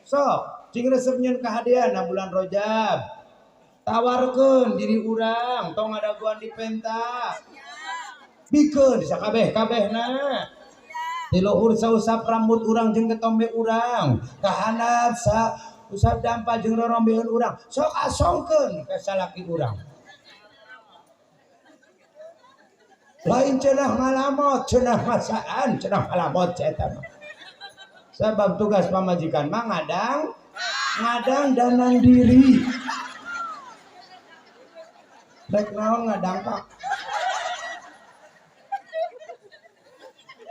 sok cing resepnya kehadian bulan Rajab tawarkeun diri urang tong ngadaguan di pentas bikeun sakabeh-kabehna di luhur sausap rambut urang jeung ketombe urang kahandap sa usap dampal jeung rorombeun urang sok asongkeun ka salaki urang lain cenah ngalamot cenah masaan cenah ngalamot eta mah sabab tugas pamajikan mah ngadang danang diri rek naon ngadang Pak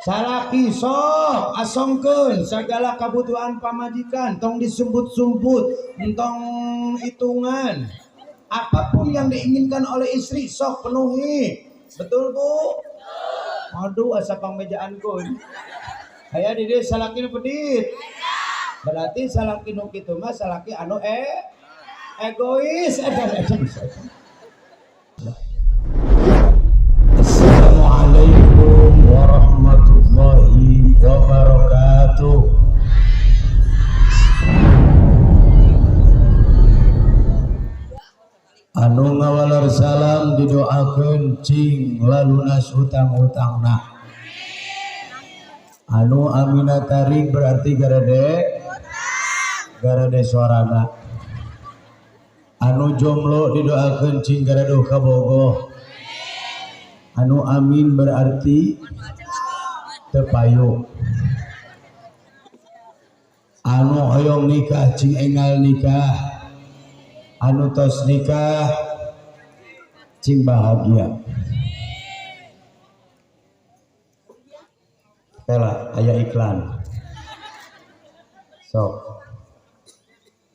salaki sok asongkeun segala kebutuhan pamajikan tong disumput-sumput entong hitungan apapun yang diinginkan oleh istri sok penuhi betul Bu? Aduh asa pangmejaan kun aya di dieu salaki nu pedit berarti salaki nu kitu mah salaki anu egois Assalamualaikum warahmatullahi wabarakatuh. Anu ngawalor salam didoakeun cing lalunas hutang-hutangna. Anu amina tarik berarti garade suarana. Anu jomblo didoakeun cing garado kabogoh. Anu amin berarti tepayu. Anu hoyong nikah cing engal nikah. Anu tos nikah cing bahagia. Tela aya iklan. Sok.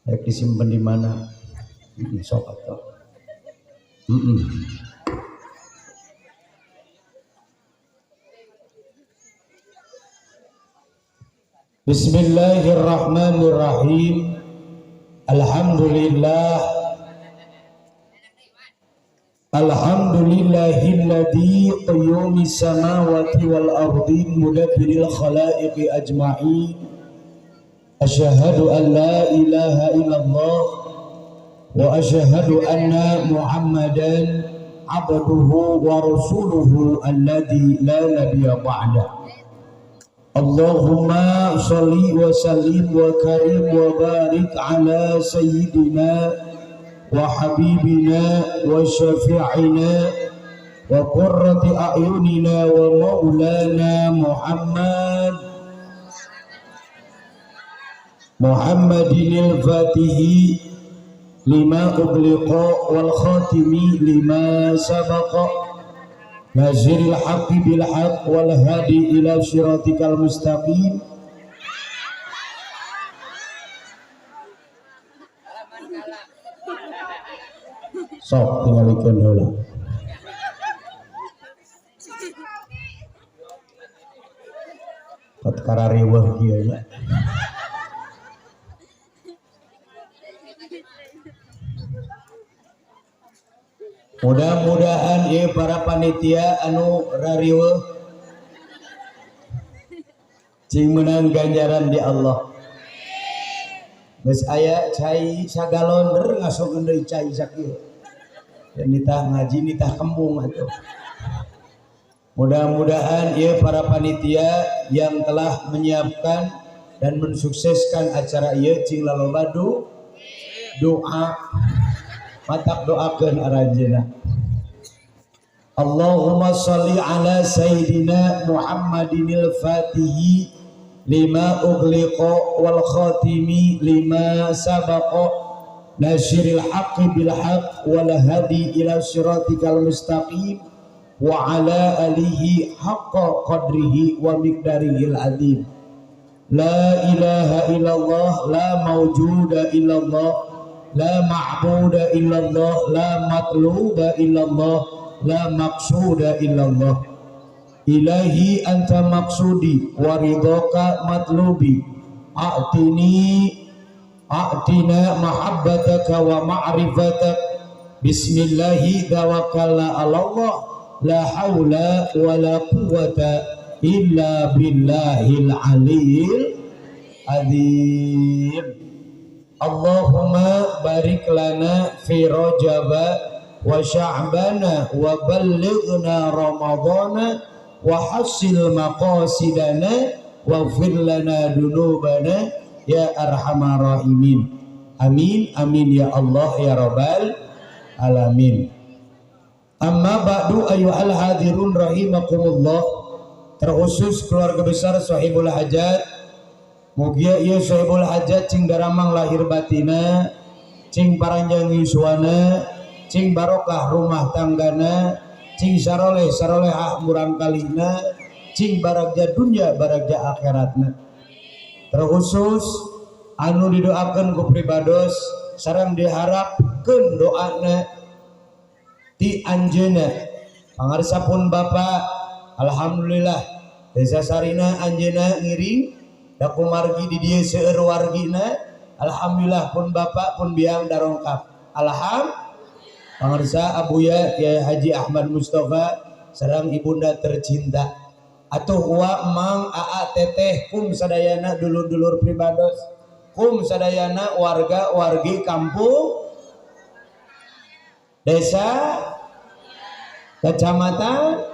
Rek disimpen di mana? Sok atuh. Bismillahirrahmanirrahim. Alhamdulillah. Alhamdulillahilladzi qayyumis samawati wal ardi mudabbiril khalaiqi ajma'in. Asyhadu an la ilaha illallah wa asyhadu anna Muhammadan abduhu wa rasuluhu alladzi la nabiyya ba'da. Allahumma shalli wa sallim wa karim wa barik ala sayyidina wa habibina wa syafi'ina wa qurrati a'yunina wa maulana Muhammadinil fatihi lima ugliqa wal khatimi lima sabaqa naziril haqqi bil haqq wal hadi ila siratikal mustaqim. Sok tingalikeun heula. Perkara riweuh kieu nya. Mudah-mudahan ieu para panitia anu rariweuh cing meunang ganjaran di Allah. Geus aya cai sagalon der ngasokeun deui cai sakieu. Dan nitah ngaji nitah kembung atuh. Mudah-mudahan ieu para panitia yang telah menyiapkan dan mensukseskan acara ieu cing laloba doa matak doakeun aranjeunna. Allahumma shalli ala sayyidina Muhammadinil fatihi lima ughliqa wal khatimi lima sabaqa nasiril haqqi bil haqq wal hadi ila siratikal mustaqim wa ala alihi haqqa qadrihi wa miqdarihil azim. La ilaha illallah la mawjuda illallah la ma'buda illallah la matluba illallah la maqsuda illallah. Ilahi anta maqsudi wa ridhaka matlubi a'tina mahabbataka wa ma'rifatak. Bismillahi tawakkalna 'ala Allah la haula wa la quwwata illa billahil aliyil azim. Allahumma barik lana fi Rajab wa Sya'bana wa ballighna Ramadhana wa hassil maqasidana waghfir lana dunubana ya arhamar rahimin. Amin amin ya Allah ya rabbal alamin. Amma ba'du ayyuhal hadirun rahimakumullah. Terkhusus keluarga besar Sahibul Hajat, mugia ieu Sahibul Hajat cing daramang lahir batina, cing paranjang yuswana, cing barokah rumah tanggana, cing saroleh sarolehah murang kalina, cing baragja dunya baragja akhiratna. Terkhusus anu didoakeun ku pribados sareng diharapkeun doana ti anjeunna pangarsapun Bapak. Alhamdulillah desa sarina anjeunna ngiring da kumargi di dieu seueur wargina. Alhamdulillah pun Bapak pun biang darongkap. Pangarsa abuya Kiai Haji Ahmad Mustafa sareng ibunda tercinta atuh wa mang aa teteh kum sadayana dulur-dulur pribados, kum sadayana warga wargi kampung desa kecamatan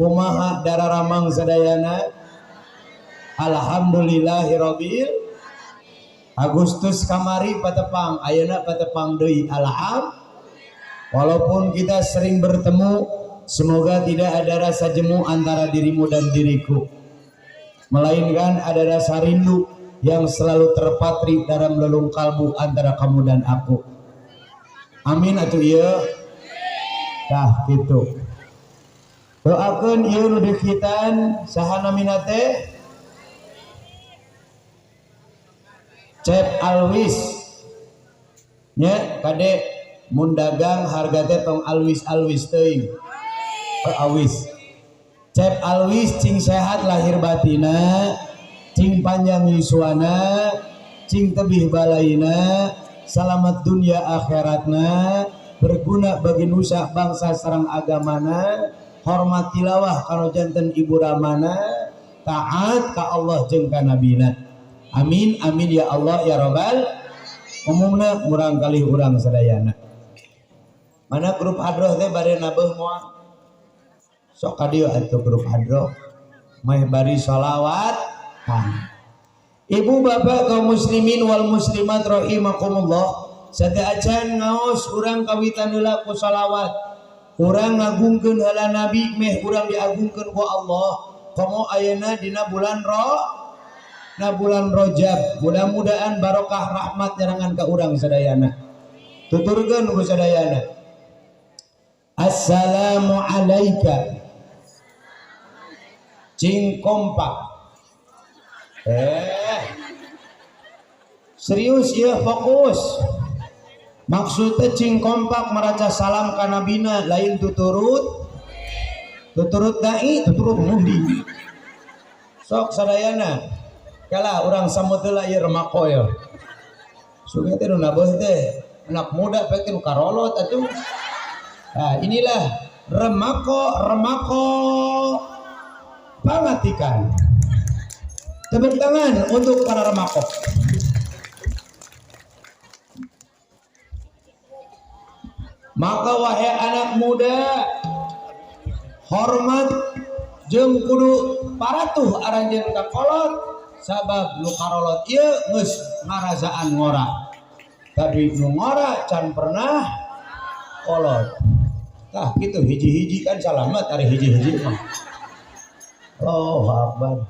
kumaha dararamang sadayana. Alhamdulillahirabbil Agustus kamari patepang ayeuna patepang deui. Walaupun kita sering bertemu, semoga tidak ada rasa jemu antara dirimu dan diriku, melainkan ada rasa rindu yang selalu terpatri dalam relung kalbu antara kamu dan aku. Amin atuh ieu. Tah kitu. Doakeun ieu nu dikitan saha namina teh? Cep Alwis. Nya kade mun dagang harga teh tong alwis teuing. Awis. Cep Alwis cing sehat lahir batina, cing panjang yuswana, cing tebih balaina, selamat dunia akhiratna, berguna bagi nusa bangsa sareng agamana, hormat tilawah kanu janten ibu ramana, taat ka Allah jeung ka nabina. Amin amin ya Allah ya rabbal. Umumna murang kali urang sadayana. Mana grup hadroh teh bade nabeuh moal. Sok ka dieu atuh grup hadroh. Meh bari sholawat. Ibu bapak kaum muslimin wal muslimat rahimakumullah. Sadaacan ngaos urang kawitan heula ku sholawat. Urang ngagungkeun heula nabi meh urang diagungkeun ku Allah. Komo ayeuna dina bulan Rajab. Mudah-mudahan barokah rahmat nyarangan ka urang sadayana. Tuturkeun ku sadayana. Assalamu alayka. Cing kompak. Serius ya, fokus. Maksudnya cing kompak meraca salam ka nabina lain tuturut dai tuturut mundi. Sok sadayana kala urang samut heula ieu remako ya. Suge teh nu nabeuh teh anak muda pake nu karolot atuh. Nah, inilah remako pangatikan. Tepuk tangan untuk para remako. Maka wahai anak muda, hormat jeung kudu paratuh aranjeun ka kolot sabab nu karolot ieu geus ngarazaan ngora. Tapi nu ngora can pernah kolot. Tah gitu hiji-hiji kan salamet ari hiji-hiji mah. Allahu Akbar.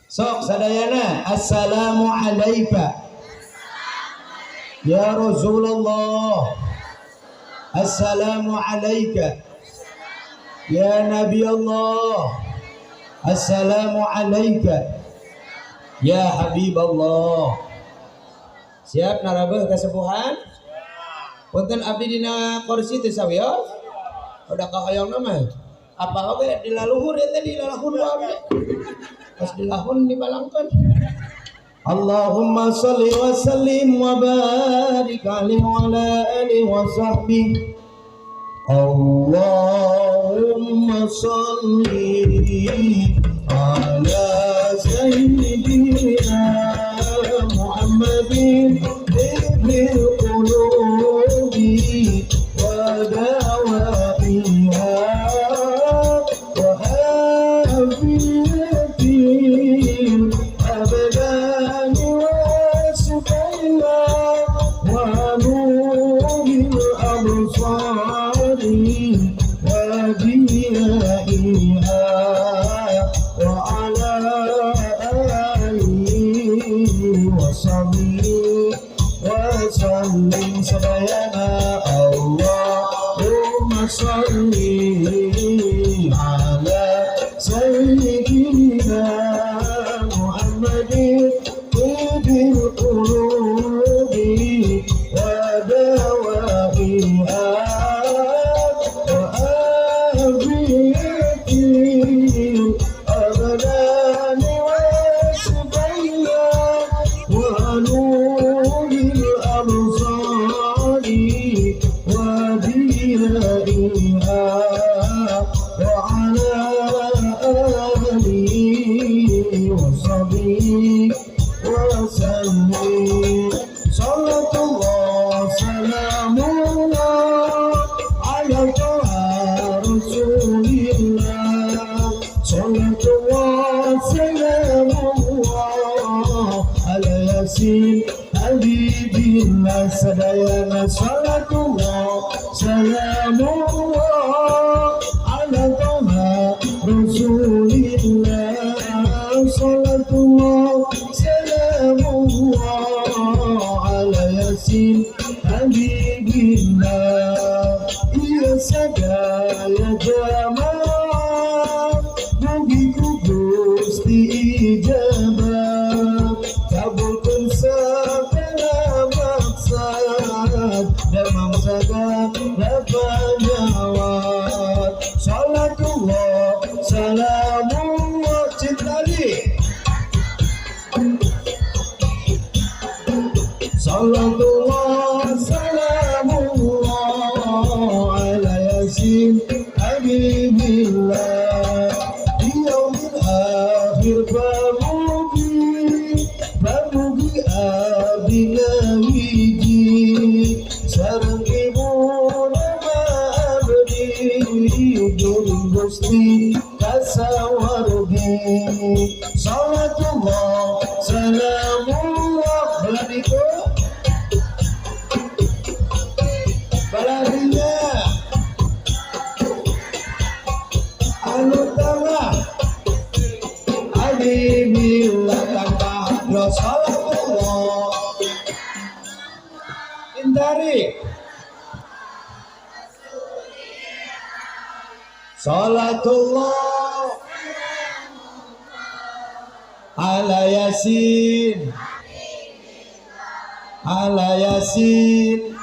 Sok sadayana assalamu alayka ya Rasulullah. Assalamu alayka ya Nabi Allah. Assalamu alayka ya Habib Allah. Siap narabeuh kasepuhan? Punten abdi dina kursi teh sawios. Udah kahoyongna mah. Apa oge dilaluhur eta dilalahun wae. Pas dilahun dibalangkeun. Allahumma shalli wa sallim wa barik alaihi wa ala alihi wa sahbihi. Allahumma shalli ala sayyidina sadayana Allahumma sholli ala sayyidina Muhammadin tibil qulubi wa dawaiha wa afiyatil abdani wa sifaiha wa nuril absari wa dinaiha wa ala alihi wa sahbihi wa sallim. Salatullah salamullah ala rasulillah. Salatullah salamullah ala yasin habibillah sadayana. Salatullah salamullah ala rasulillah. Salatullah salamullah ala yasin habibillah. Ya sadaya jamaah mugi-ku Gusti ijabah, kabulkan segala maksud dan mangsa dapat jawab. Salatullah salamullah cintali. Salatullah salamullah ala yasin habibillah. Di yaumil akhir bamugi abdi nawiji sareng ibu nama abdi during Gusti kasawargi. Salatullah salamullah baladiku baladinya anu tengah habibillah tambah Rasulullah intari. Salatullah ala yasin ala yasin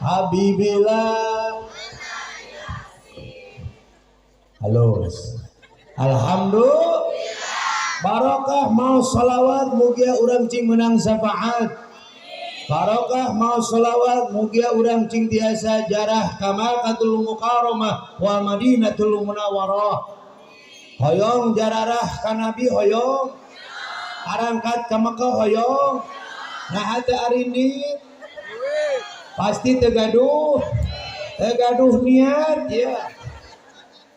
habibillah. Halo. Alhamdulillah. Barokah mau salawat mugia urang cing menang syafaat. Barokah mau salawat mugia urang cing tiasa jarah ka Makkahul Mukarramah wal Madinatul Munawwarah. Hoyong jararah ka Nabi hoyong. Arangkat ka Makkah hoyong. Nah hate arini pasti tegaduh niat ya.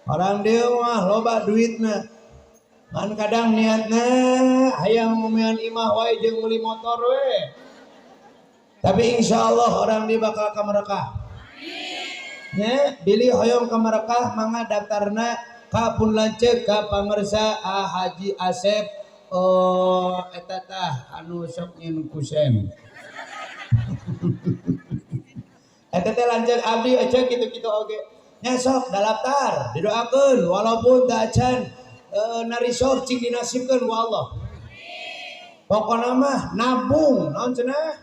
Orang dia mah loba duitna. Kan kadang niatna hayang mumean imah wae jeung meuli motor we. Tapi insyaallah orang dia bakal ka Merekah. Nya, bilih hoyong ka Merekah mangga daftarna ka pun lanceuk ka pamirsa Haji Asep eta tah anu sok nyin kusen. Eta teh lanceuk abdi aja kitu-kitu oge. Nya sok daftar, didoakeun walaupun teu acan narisor cing dinasibkeun ku Allah. Pokona mah nabung, naon cenah?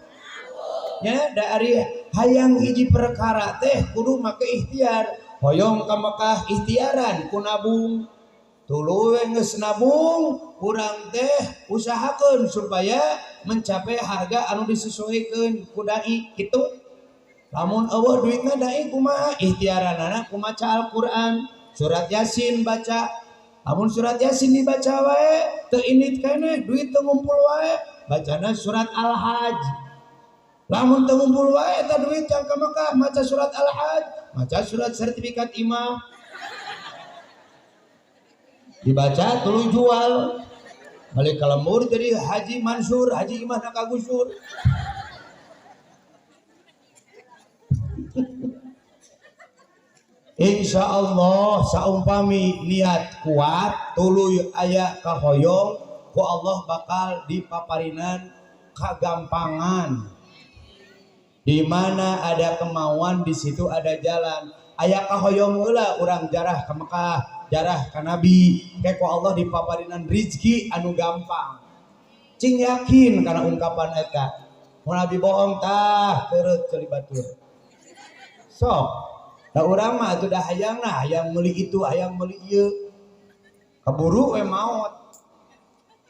Nya dari hayang hiji perkara teh kudu make ikhtiar. Hoyong ka Mekah ikhtiaran ku nabung. Tuluy geus nabung, urang teh usahakeun supaya mencapai harga anu disesuaikeun ku dai kitu. Lamun eueuh duitna dai kumaha ikhtiaranana ku maca Al-Qur'an, surat Yasin baca. Lamun surat Yasin dibaca wae teu init keneh duit teu ngumpul wae, bacana surat Al-Hajj. Lamun teu ngumpul wae eta duit jang ka Mekah maca surat Al-Hajj, maca surat sertifikat imam. Dibaca tuluy jual. Balik ka lembur jadi Haji Mansur, Haji Imah na kagusur. Insya Allah saumpami niat kuat tuluy aya kahoyong ku Allah bakal dipaparinan kagampangan Di mana ada kemauan di situ ada jalan. Aya kahoyong heula urang jarah ka Mekah, jarah ka Nabi, kayak Allah dipaparinan rizki anu gampang. Cing yakin karena ungkapan eta. Mun Nabi bohong tah teureut ceuli batur. Sok, da urang mah atuh dah hayangna, hayang meuli itu, hayang meuli ieu. Kaburu we maot.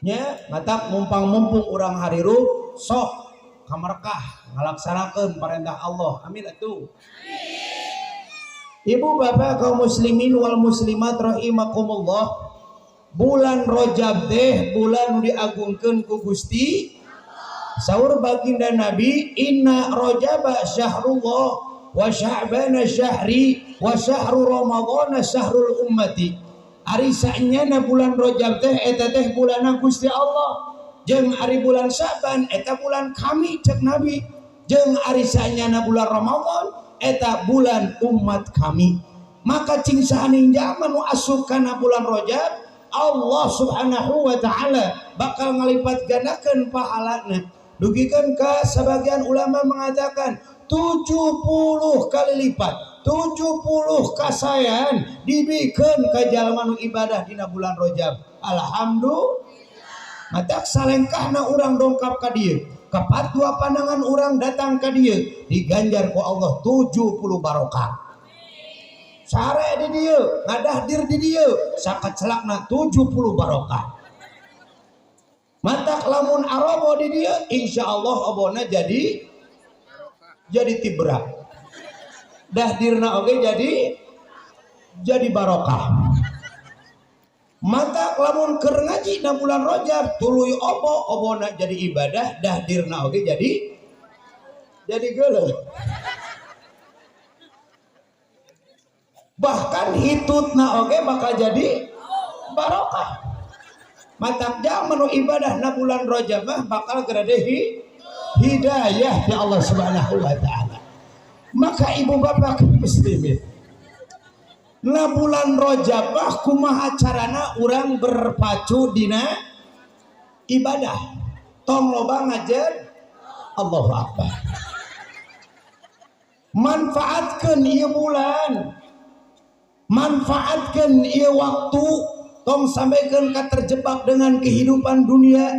Nya ngatak mumpang-mumpung urang harirup sok ka Mekah ngalaksanakeun perintah Allah. Amin atuh. Ibu bapak kaum muslimin wal muslimat rahimakumullah, bulan Rajab teh bulan diagungkeun ku Gusti. Saur baginda Nabi, inna Rajaba syahrullah wa sya'bana syahri wa syahru ramadhana syahrul ummati. Ari saenyana bulan Rajab teh eta teh bulanna Gusti Allah. Jeung ari bulan Syaban eta bulan kami cek Nabi. Jeung ari saenyana bulan Ramadan eta bulan umat kami. Maka cing sahaning jaman nu asup kana bulan Rajab, Allah Subhanahu wa taala bakal ngalipat gandakeun pahalana. Dugikeun ka sebagian ulama mengatakan 70 kali lipat, 70 kasayan dibikeun ka jalma nu ibadah dina bulan Rajab. Alhamdulillah. Matak salengkahna urang dongkap ka dieu, kapat dua pandangan urang datang ka dieu, diganjar ku Allah 70 barokah. Sare di dieu, ngadahdir di dieu, sakacelakna 70 barokah. Matak lamun arobo di dieu, insyaallah obona jadi tibra. Dahdirna oge jadi barokah. Mata lamun keur ngaji na bulan Rajab tuluy obona jadi ibadah, dahdirna oge jadi geuleuh. Bahkan hitutna oge bakal jadi barokah. Mata jaman ibadah na bulan Rajab mah bakal gerade hidayah ya Allah Subhanahu wa taala. Maka ibu bapak muslimin, na bulan Rajab kumaha carana urang berpacu dina ibadah. Tong loba ngajer Allahu Akbar. Manfaatkeun ieu bulan, manfaatkeun ieu waktu, tong sampaikeun ka terjebak dengan kehidupan dunia,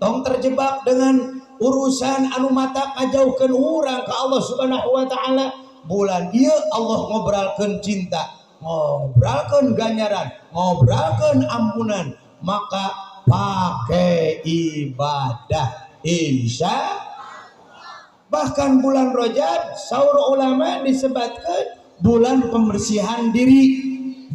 tong terjebak dengan urusan anu mata ngajauhkeun urang ka Allah Subhanahu wa taala. Bulan ieu Allah ngobralkeun cinta, ngobralkeun ganjaran, ngobralkeun ampunan, maka pakai ibadah insya. Bahkan bulan Rajab saur ulama disebutkan bulan pembersihan diri,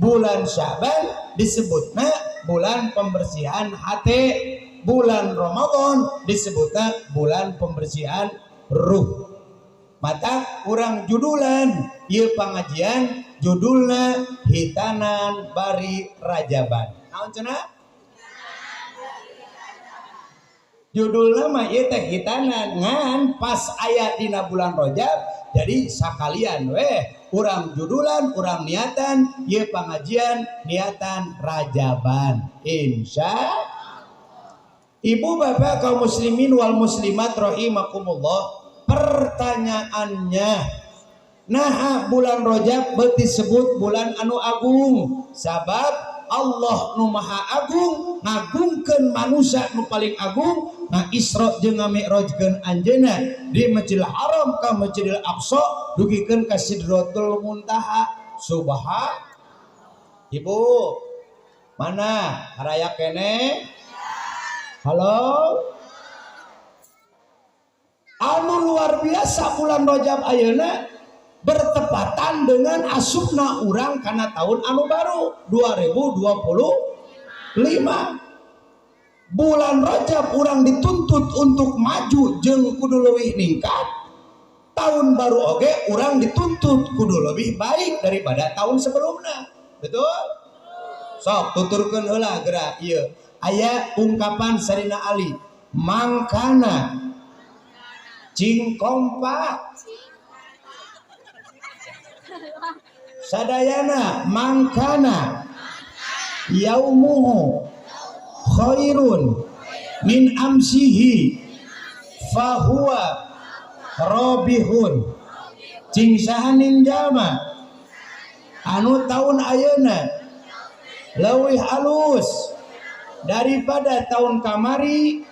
bulan Syaban disebutna bulan pembersihan hati, bulan Ramadan disebutna bulan pembersihan ruh. Mata kurang judulan ieu pangajian judulna hitanan bari Rajaban. Naon cenah? Judulna mah ieu teh hitanan ngan pas aya dina bulan Rajab, jadi sakalian weh urang judulan, urang niatan ieu pangajian niatan Rajaban. Insya Ibu bapak kaum muslimin wal muslimat rahimakumullah, pertanyaannya, nah bulan Rajab disebut bulan anu agung sabab Allah nu maha agung ngagungkeun manusia nu paling agung, nah Isra jeung ngami'rajkeun anjeunna di Masjidil Haram ka Masjidil Aqsa dugikeun ka Sidratul Muntaha. Ibu mana haraya kene? Halo. Anu luar biasa bulan Rajab ayeuna bertepatan dengan asupna urang kana tahun anu baru 2025. Bulan Rajab urang dituntut untuk maju jeung kudu leuwih ningkat. Tahun baru oge urang dituntut kudu lebih baik daripada tahun sebelumnya. Betul? Sok tuturkeun heula geura ieu. Aya ungkapan Sayyidina Ali, mangkana cing kompak sadayana mangkana yaumuhu khairun min amsihi fahuwa robihun cing sahaning jalma anu tahun ayeuna leuwih alus daripada tahun kamari,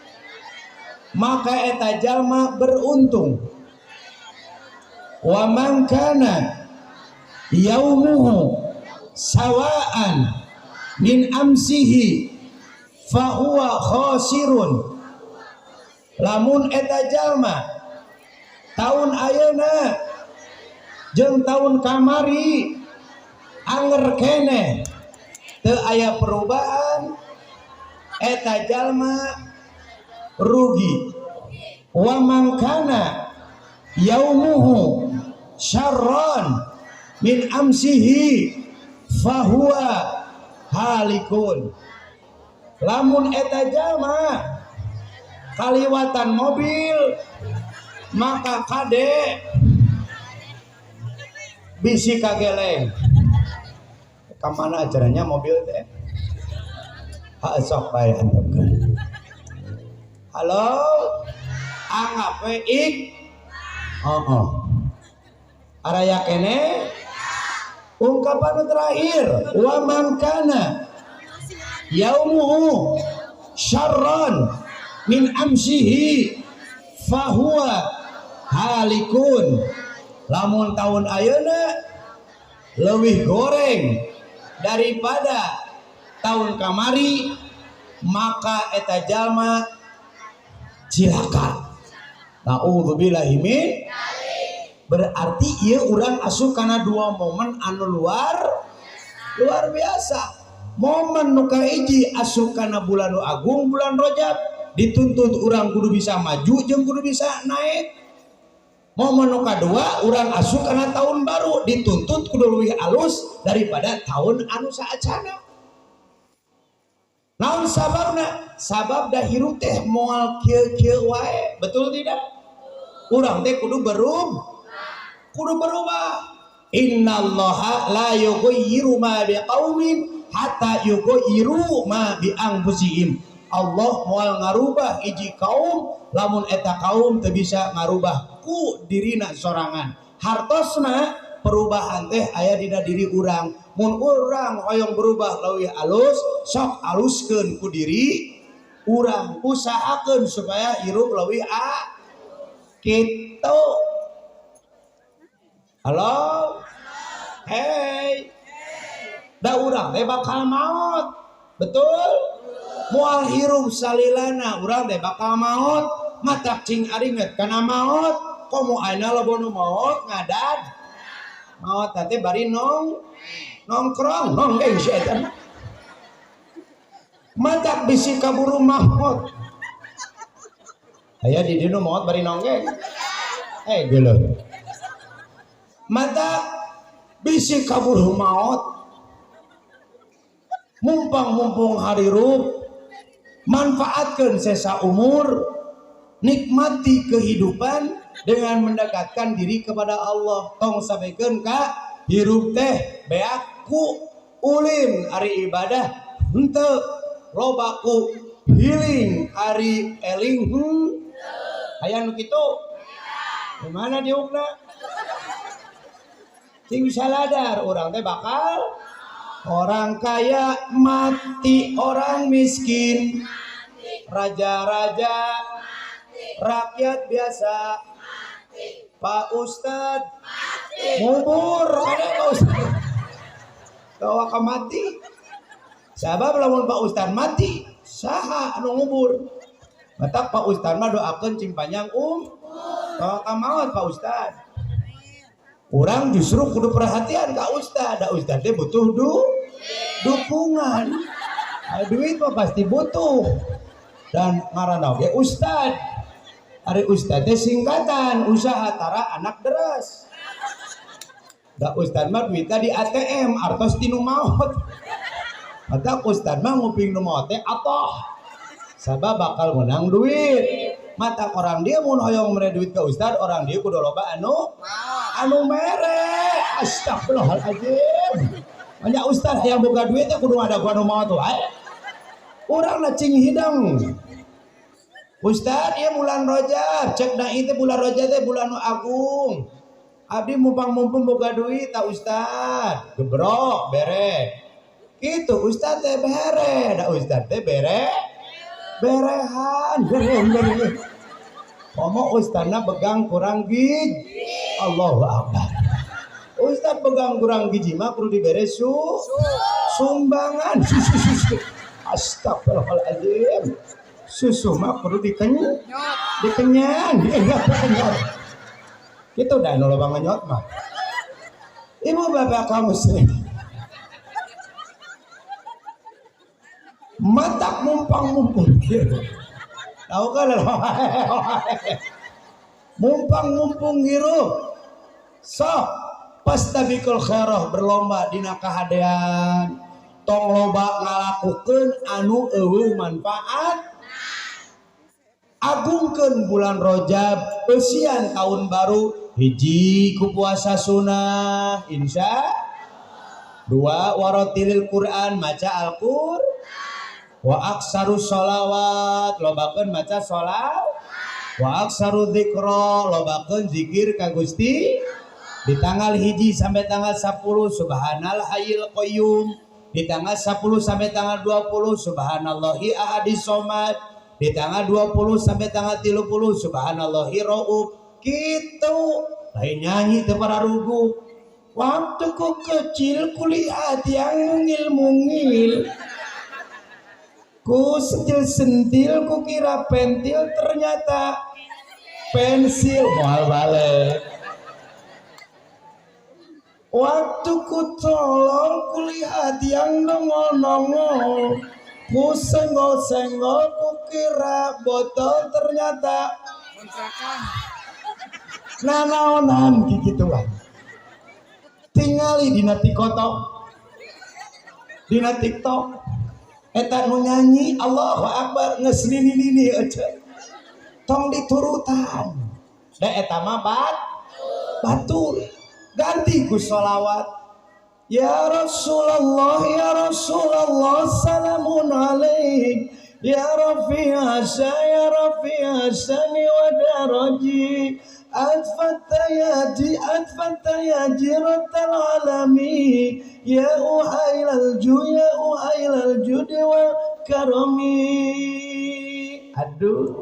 maka eta jalma beruntung. Wa man kana yaumuhu sawaan min amsihi fahuwa khasirun. Lamun eta jalma tahun ayeuna jeung tahun kamari anger keneh teu aya perubahan, eta jalma rugi. Wa man kana yaumuhu syarran min amsihi fahuwa halikun. Lamun eta jalma kaliwatan mobil, maka kade bisi kageleng. Kamana acaranya mobil teh? Sok bae antepkeun. Halo, anggap we ik. Araya kene ungkapan terakhir, wa man kana yaumuhu syarran min amsihi fahuwa halikun. Lamun tahun ayeuna leuwih goreng daripada tahun kamari, maka eta jalma cilaka. Naudzubillahi min. Berarti ieu urang asup kana dua momen anu luar biasa. Momen nu kahiji asup kana bulan nu agung, bulan Rajab, dituntut urang kudu bisa maju jeung kudu bisa naik. Momen nu kadua urang asup kana tahun baru, dituntut kudu leuwih alus daripada tahun anu saacana. Naon sababna? Sabab dah hirup teh moal kieu-kieu wae, betul tidak? Urang teh kudu berubah. Innallaha la yughayyiru ma biqaumin hatta yughayyiru ma bi anfusihim. Allah moal ngarubah hiji kaum lamun eta kaum teu bisa ngarubah ku dirina sorangan. Hartosna perubahan teh aya dina diri urang. Mun urang hoyong berubah leuwih alus, sok aluskeun ku diri urang, usahakeun supaya hirup leuwih kitu. Halo, hey, da urang teh bakal maut, betul? Moal hirup salilana urang teh bakal maut, matak cing aringet kana maut, komo ayeuna lobonu maut ngadad. Maut teh bari nongkrong nonggeng si eta. Matak bisi kaburu maut. Aya di dieu maut bari nonggeng. Geuleuh. Mata bisi kabur maut, mumpung harirup, manfaatkan sesa umur, nikmati kehidupan dengan mendekatkan diri kepada Allah. Tong sampaikan ka hirup teh beak ku ulin ari ibadah henteu loba ku healing ari eling aya nu kitu. Di mana diukna? Sing bisa ladar orang teh bakal orang kaya mati, orang miskin raja-raja, rakyat biasa, Pak Ustad ngubur ada Pak Ustad tawa ka mati. Sabab lamun Pak Ustad mati saha anu ngubur? Mata Pak Ustad mah doakeun cing panjang tawa ka maot Pak Ustad. Orang justru kudu perhatian ka Ustad. Da Ustad teh butuh dukungan. Duit mah pasti butuh. Dan ngaranna ge Ustad. Ari Ustad teh singkatan usaha tara anak deres. Da Ustad mah duitna di ATM, artos tinu maot. Mata Ustad mah nguping nu maot teh atoh. Sabab bakal menang duit. Mata orang dia mun hoyong mere duit ke Ustad, orang dia kudu loba anu mere. Astagfirullahaladzim. Nya Ustad hayang boga duit teh kudu ada gua anu maot wae. Urang na cing hidang. Ustad ya bulan Rajab cek na itu bulan Rajab teh bulan nu agung abdi mumpung boga duit tak Ustad gebrok bere itu Ustad teh bere da Ustad teh berehan bere komo Ustadna begang kurang gij Allahu Akbar Ustad begang kurang giji mah kudu dibere sumbangan susu astagfirullahaladzim susu mah perlu dikenyang itu dah nolo bangenyot mah ibu bapak kamu sih matak mumpung tahu kan mumpung hirup sok pastabikul khairah berlomba dina kahadean tong loba ngalakukeun anu eueuh manfaat agungkeun bulan Rajab eusian tahun baru hiji ku puasa sunnah insya dua warotilil Quran maca Al-Qur'an wa aksaru sholawat lobakeun maca sholawat wa aksaru dzikra lobakeun zikir ka Gusti di tanggal hiji sampai tanggal 10 subhanal hayyul qayyum di tanggal 10 sampai tanggal 20 subhanallahi ahadis somad di tanggal 20 sampai tanggal 30 subhanallahi rauf gitu lain nyanyi teu para rugu waktu ku kecil kulihat yang mungil ku sentil ku kira pentil ternyata pensil moal balik waktu ku tolong kulihat yang nongol ku senggol ku kira botol ternyata nanaonan gigituan tingali dina TikTok eta nu nyanyi Allahu Akbar geus lini aja tong diturutan da eta mah batur ganti ku sholawat ya Rasulullah salamun alaik ya Rafi'a sani wa daraji atfatayaji ratal alami ya uhailal judi wal karami aduh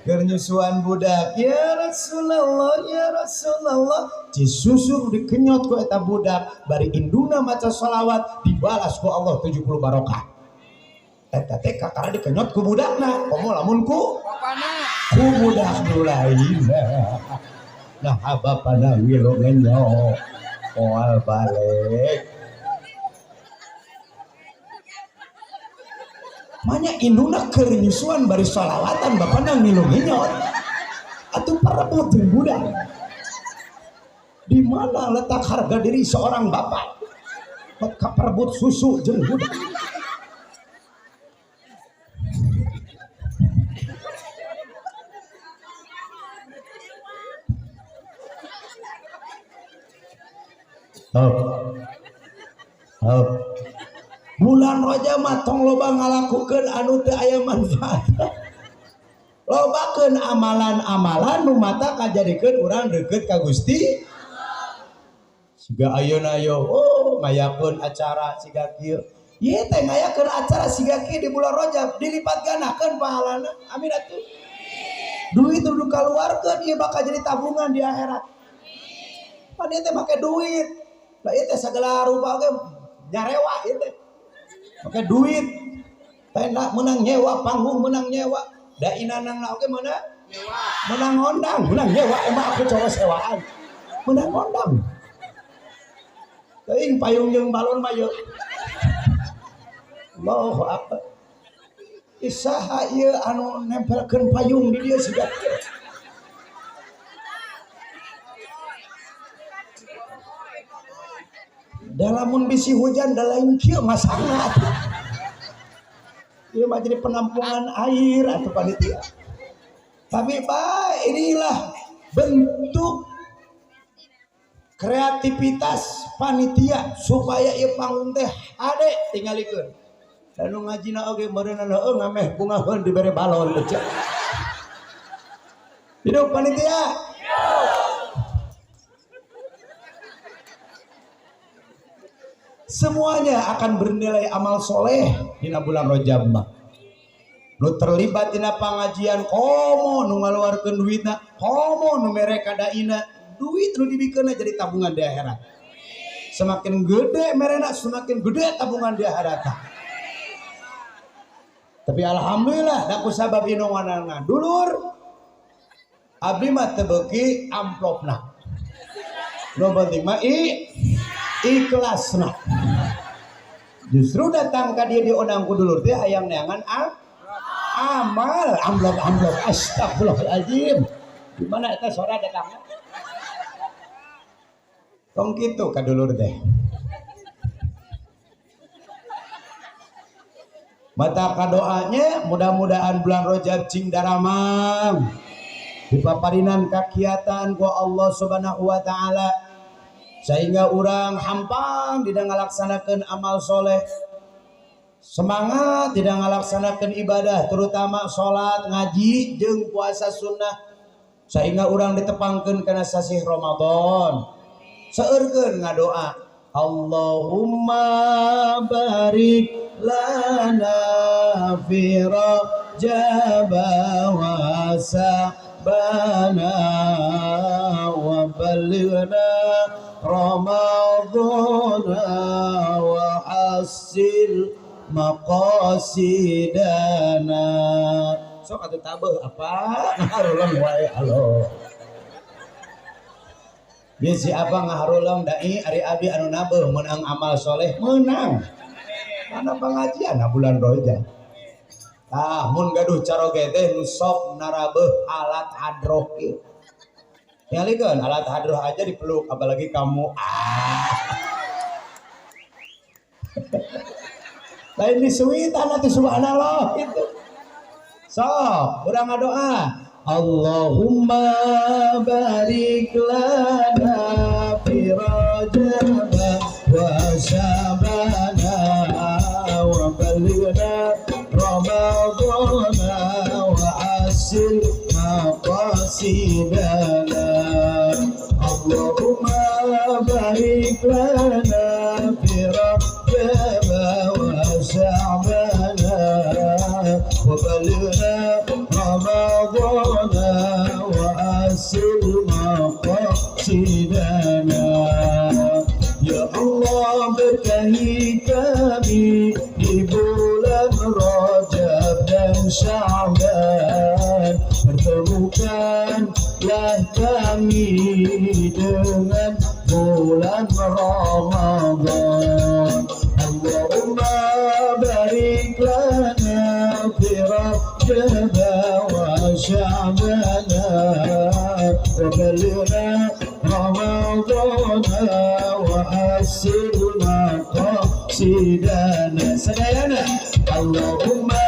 kernyusuan budak ya Rasulullah cisusu dikenyot ku eta budak bari induna maca sholawat dibalas ku Allah 70 barokah eta teh kakara dikenyot ku budakna komo lamun ku budak nu lain nah bapana wilo ngenyok moal balik manya induna keur nyusuan bari sholawatan bapana ngilu ngenyot atuh parebut jeung budak di mana letak harga diri seorang bapak kaperebut susu jeung budak bulan Rajab mah tong loba ngalakukeun anu teu aya manfaat lobakeun amalan-amalan nu mata kajadikeun urang deukeut ka Gusti siga ayeuna yo ngayakeun acara siga kieu ieu teh ngayakeun acara siga kieu di bulan Rajab dilipat gandakeun pahalana amin atuh duit kudu kaluarkeun ieu bakal jadi tabungan di akhirat pan ieu teh make duit lah ieu teh sagala rupa ge nyarewa ieu teh make duit tenda menang nyewa panggung menang nyewa da inanangna oge menang ngondang menang nyewa emang aku coba sewaan menang ngondang teuing payung jeung balon mah yeuh Allahu Akbar isaha ieu anu nempelkeun payung di dieu siga dalamun bisi hujan da lain kieu mah sangat ieu mah jadi penampungan air atau panitia tapi inilah bentuk kreativitas panitia supaya ieu panggung teh ade tingalikeun Dan nu ngajina oge meureunna heueuh ngameh bungaheun dibere balon cek. Hidup panitia. Semuanya akan bernilai amal soleh di bulan Rajab mah. Nu terlibat dina pangajian komo nu ngaluarkeun duitna, komo nu mere kadaina, duit nu dibikeunna jadi tabungan di akhirat. Semakin gede merena semakin gede tabungan di akhirat. Tapi alhamdulillah da kusabab inoanana dulur abdi mah teu beuki amplopna. Nu penting mah ikhlasna. Justru datang ka dia diundang ku dulur teh hayang neangan amal amplop astagfirullahaladzim. Gimana eta sora datangna? Tong kitu ka dulur teh. Mata kadoanya mudah-mudahan bulan Rajab cing daramang dipaparinan kakiatan ku Allah Subhanahu wa taala sehingga urang hampang tidak ngalaksanakeun amal soleh, semangat tidak ngalaksanakeun ibadah terutama salat, ngaji jeung puasa sunnah sehingga urang ditepangkeun kana sasih Ramadan. Seueurkeun ngadoa Allahumma barik lana fi Rajab wa Sa'bana wa balighna Ramadhana wa hasil maqasidana. Sok atuh tabeuh apa ngaharulang wae alo. Ye si apa ngaharulang dai ari abi anu nabeuh meunang amal soleh meunang. Mana pengajian bulan Rajab. Mun gaduh caroge teh nu sok narabeuh alat hadroh ieu. Tingalikeun alat hadroh aja dipeluk apalagi kamu. Lain disuitan atuh subhanallah itu. Sok urang ngadoa Allahumma barik lana fi Rajab wa Sya'bana wa balighna Ramadhana wa hasil maqasidana. Allahumma barik lana fi Rajab wa Sya'bana wa balighna Ramadhana wa hasil maqasidana. Ya Allah berkahi kami di bulan Rajab dan Sya'ban, pertemukanlah kami dengan bulan Ramadan. Allahumma barik lana fi Rajab wa Sya'bana wa balighna Ramadhana wa hasil maqasidana. Sadayana Allahumma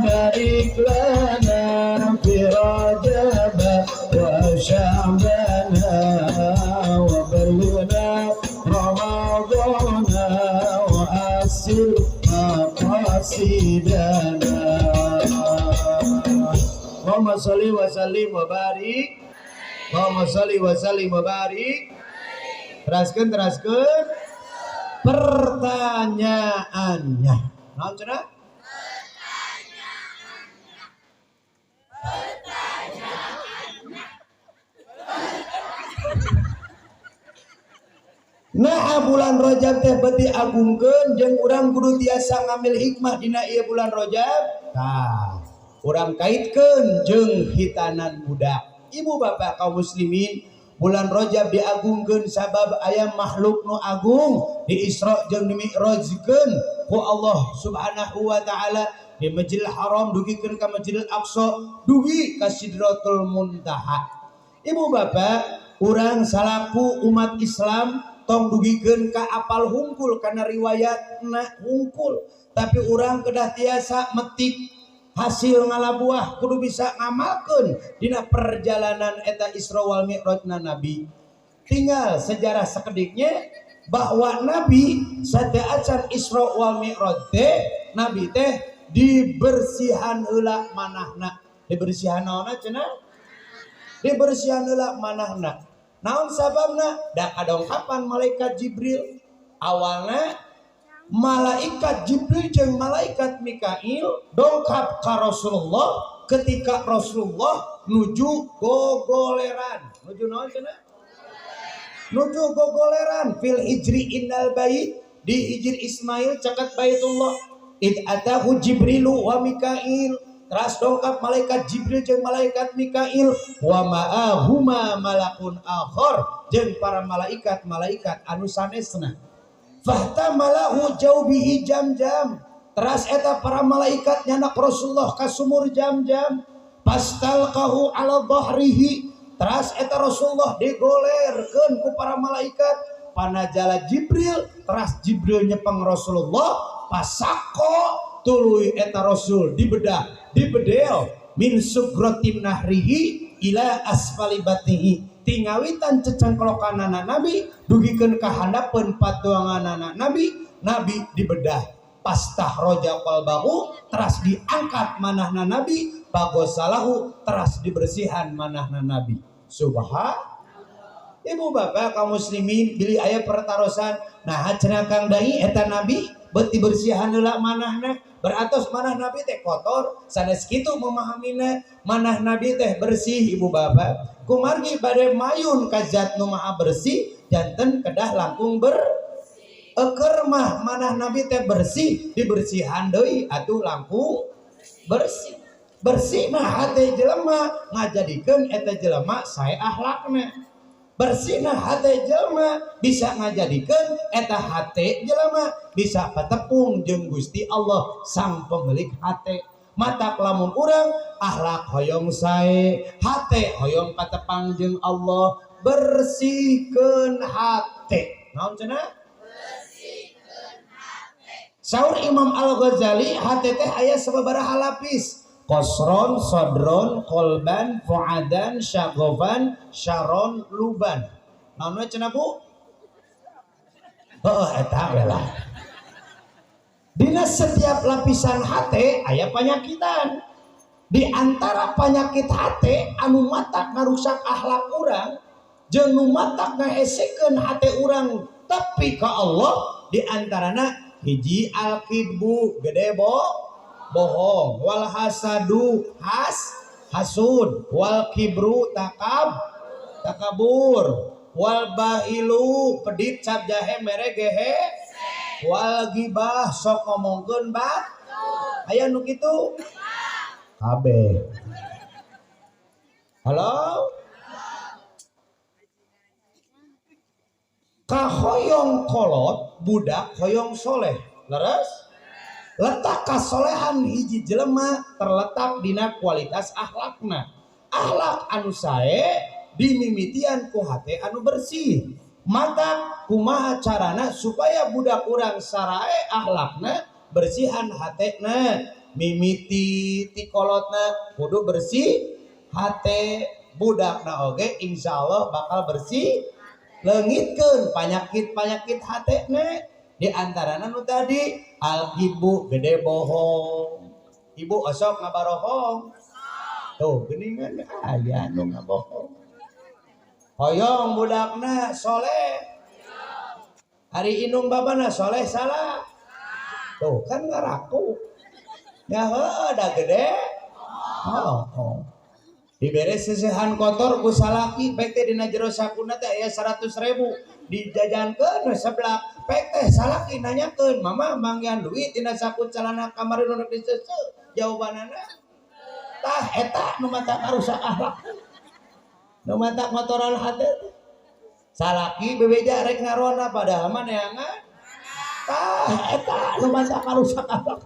barik lana fi Rajab wa Sya'bana wa balighna Ramadhana wa hasil maqasidana. Allahumma sholli wa sallim wa barik. Allahumma sholli wa sallim wa barik. Teraskeun pertanyaannya. Naon cenah? Nah bulan Rajab teh beti agungkeun jeung urang kudu tiasa ngambil hikmah dina ieu bulan Rajab. Tah, urang kaitkeun jeung hitanan budak. Ibu bapak kaum muslimin, bulan Rajab diagungkeun sabab aya makhluk nu agung di Isra jeung di Mi'rajkeun ku Allah Subhanahu wa taala di Masjidil Haram dugikeun ka Masjidil Aqsa dugi ka Sidratul Muntaha. Ibu bapak, urang salaku umat Islam tong dugikeun ka apal hungkul kana riwayatna hungkul, tapi urang kedah tiasa metik hasil ngalabuah kudu bisa ngamalkeun dina perjalanan eta Isra wal Mi'rajna Nabi. Tinggal sejarah sakediknya bahwa Nabi saat acan Isra wal Mi'raj teh Nabi teh dibersihan heula manahna. Dibersihan naonna cenah? Dibersihan heula manahna. Naon sababna? Da kadongkapan malaikat Jibril. Awalna malaikat Jibril jeung malaikat Mikail dongkap ka Rasulullah ketika Rasulullah nuju gogoleran. Nuju naon cenah? Nuju gogoleran fil hijri innal bait, di hijri Ismail caket Baitullah. Id atahu Jibrilu wa Mikail, teras dongkap malaikat Jibril jeung malaikat Mikail, wa ma'ahuma malakun akhar, jeung para malaikat anu sanesna. Fahtamalahu jaubihi jam-jam, teras eta para malaikat nyanak Rasulullah ka sumur jam-jam. Pastalqahu ala dhahrihi, teras eta Rasulullah digolerkeun ku para malaikat. Panajala Jibril, teras Jibril nyepeng Rasulullah. Pasako tuluy eta Rasul dibedel min sugrotin nahrihi ila asfali batnihi, tingawitan cecangkolokanana Nabi dugikeun ka handapeun patuanganana Nabi dibedah. Pastah roja qalbahu, teras diangkat manahna Nabi. Bagosalahu, teras dibersihan manahna Nabi. Subhan. Ibu bapak kaum muslimin bilih aya pertarosan. Nah cenah Kang Dai eta Nabi beuti bersihan heula manahna. Beratos manah Nabi teh kotor, sanes kitu memahaminya manah Nabi teh bersih. Ibu bapak kumargi bade mayun ka zat nu maha bersih, janten kedah langkung eker mah manah Nabi teh bersih, dibersihan deui atuh langkung bersih. Bersih nah hate jelema ngajadikeun eta jelema sae akhlakna. Bersihna hate jelema bisa ngajadikeun eta hate jelema bisa patepung jeung Gusti Allah sang pemilik hate. Matak lamun urang akhlak hoyong sae, hate hoyong patepang jeung Allah. Bersihkeun hate. Naon cenah? Bersihkeun hate. Saur Imam Al-Ghazali hate teh aya sababaraha lapis. Kosron, sodron, kolban, fuadan, syagofan, syaron, luban. Naon cenah Bu? Eta we lah. Dina setiap lapisan hate aya panyakitan. Di antara penyakit hate anu matak ngarusak akhlak urang jeung nu matak ngaesekeun hate urang tapi ka Allah, di antarana hiji al-kidbu gede bohong, wal hasadu hasud, wal kibru takabur, wal bahilu pedit cap jahe mere gehe, wal gibah sok ngomongkeun aya nu kitu kabeh. Halo, kahoyong kolot budak hoyong soleh leres. Letak kasolehan hiji jelema terletak dina kualitas akhlakna. Akhlak anu sae dimimitian ku hate anu bersih. Mata kumaha carana supaya budak urang sarae akhlakna bersihan hatena. Mimiti ti kolotna kudu bersih hate. Budakna oge insyaallah bakal bersih. Leungitkeun panyakit hatena. Di antarana nu tadi al-ibu gede bohong. Ibu osok ngabarohong. Tuh geuningan aya nu ngabohong. Hoyong budakna soleh. Hari inung babana soleh salah. Tuh kan ngaraku. Ya da gede. Oh. Dibere sisihan kotor ku salaki pek teh dina jero sakuna teh aya 100.000 dijajankeun seblak pek teh salaki nanyakeun mama manggian duit dina saku celana kamari nu diseuseut jawabanana tah eta nu matak arusak akhlak nu matak motoran hate salaki bebeja rek ngarona padahal mah neangan tah eta nu matak arusak akhlak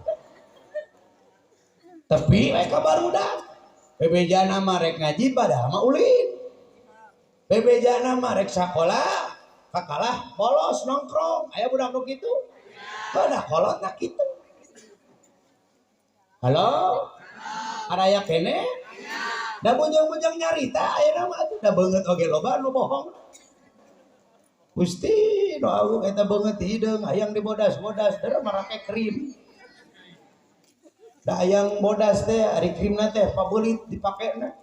tapi mereka barudak bebejana mah rek ngaji padahal mah ulin. Bebejana mah rek sakola kakalah bolos nongkrong. Aya budak nu kitu. Kada kolotna kitu. Halo? Araya kene? Da bujang-bujang nyarita ayeuna mah atuh da beungeut oge loba nu bohong. Gusti nu agung eta beungeut hideung hayang dibodas-bodas deureum marake krim. Da yang bodas teh ari krimna teh pabulit dipakena.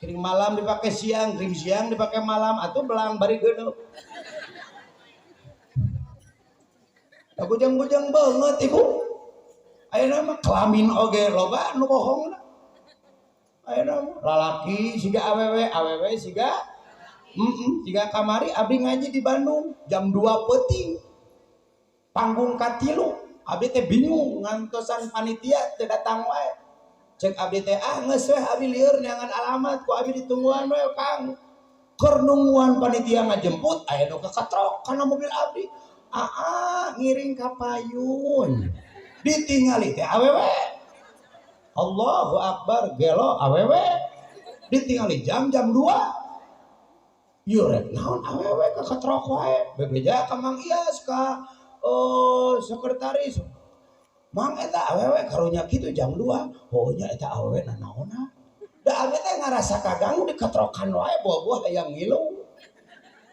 Krim malam dipakai siang, krim siang dipakai malam, atuh belang bari geuneup. Da bujang-bujang banget ibu. Ayeuna mah kelamin oge loba nu bohongna. Ayeuna mah lalaki siga awewe siga siga kamari abdi ngaji di Bandung jam 2 peuting. Panggung katilu abdi teh bingung ngantosan panitia teu datang wae. Cek abdi teh geus we abdi lieur neangan alamat ku abdi ditungguan we Kang. Keur nungguan panitia ngajemput aya nu kekatrok kana mobil abdi. Ngiring ka payun. Ditingali teh awewe. Allahu Akbar gelo awewe. Ditingali jam 2. Ieu rek naon awewe kekatrok wae. Bebeja ka Mang Iyas ka sekretaris. Mang eta awewe karunya kitu jam 2. Oh nya eta awewe nanaonna. Da abdi teh ngarasa kaganggu diketrokan wae buah-buah hayang ngilu.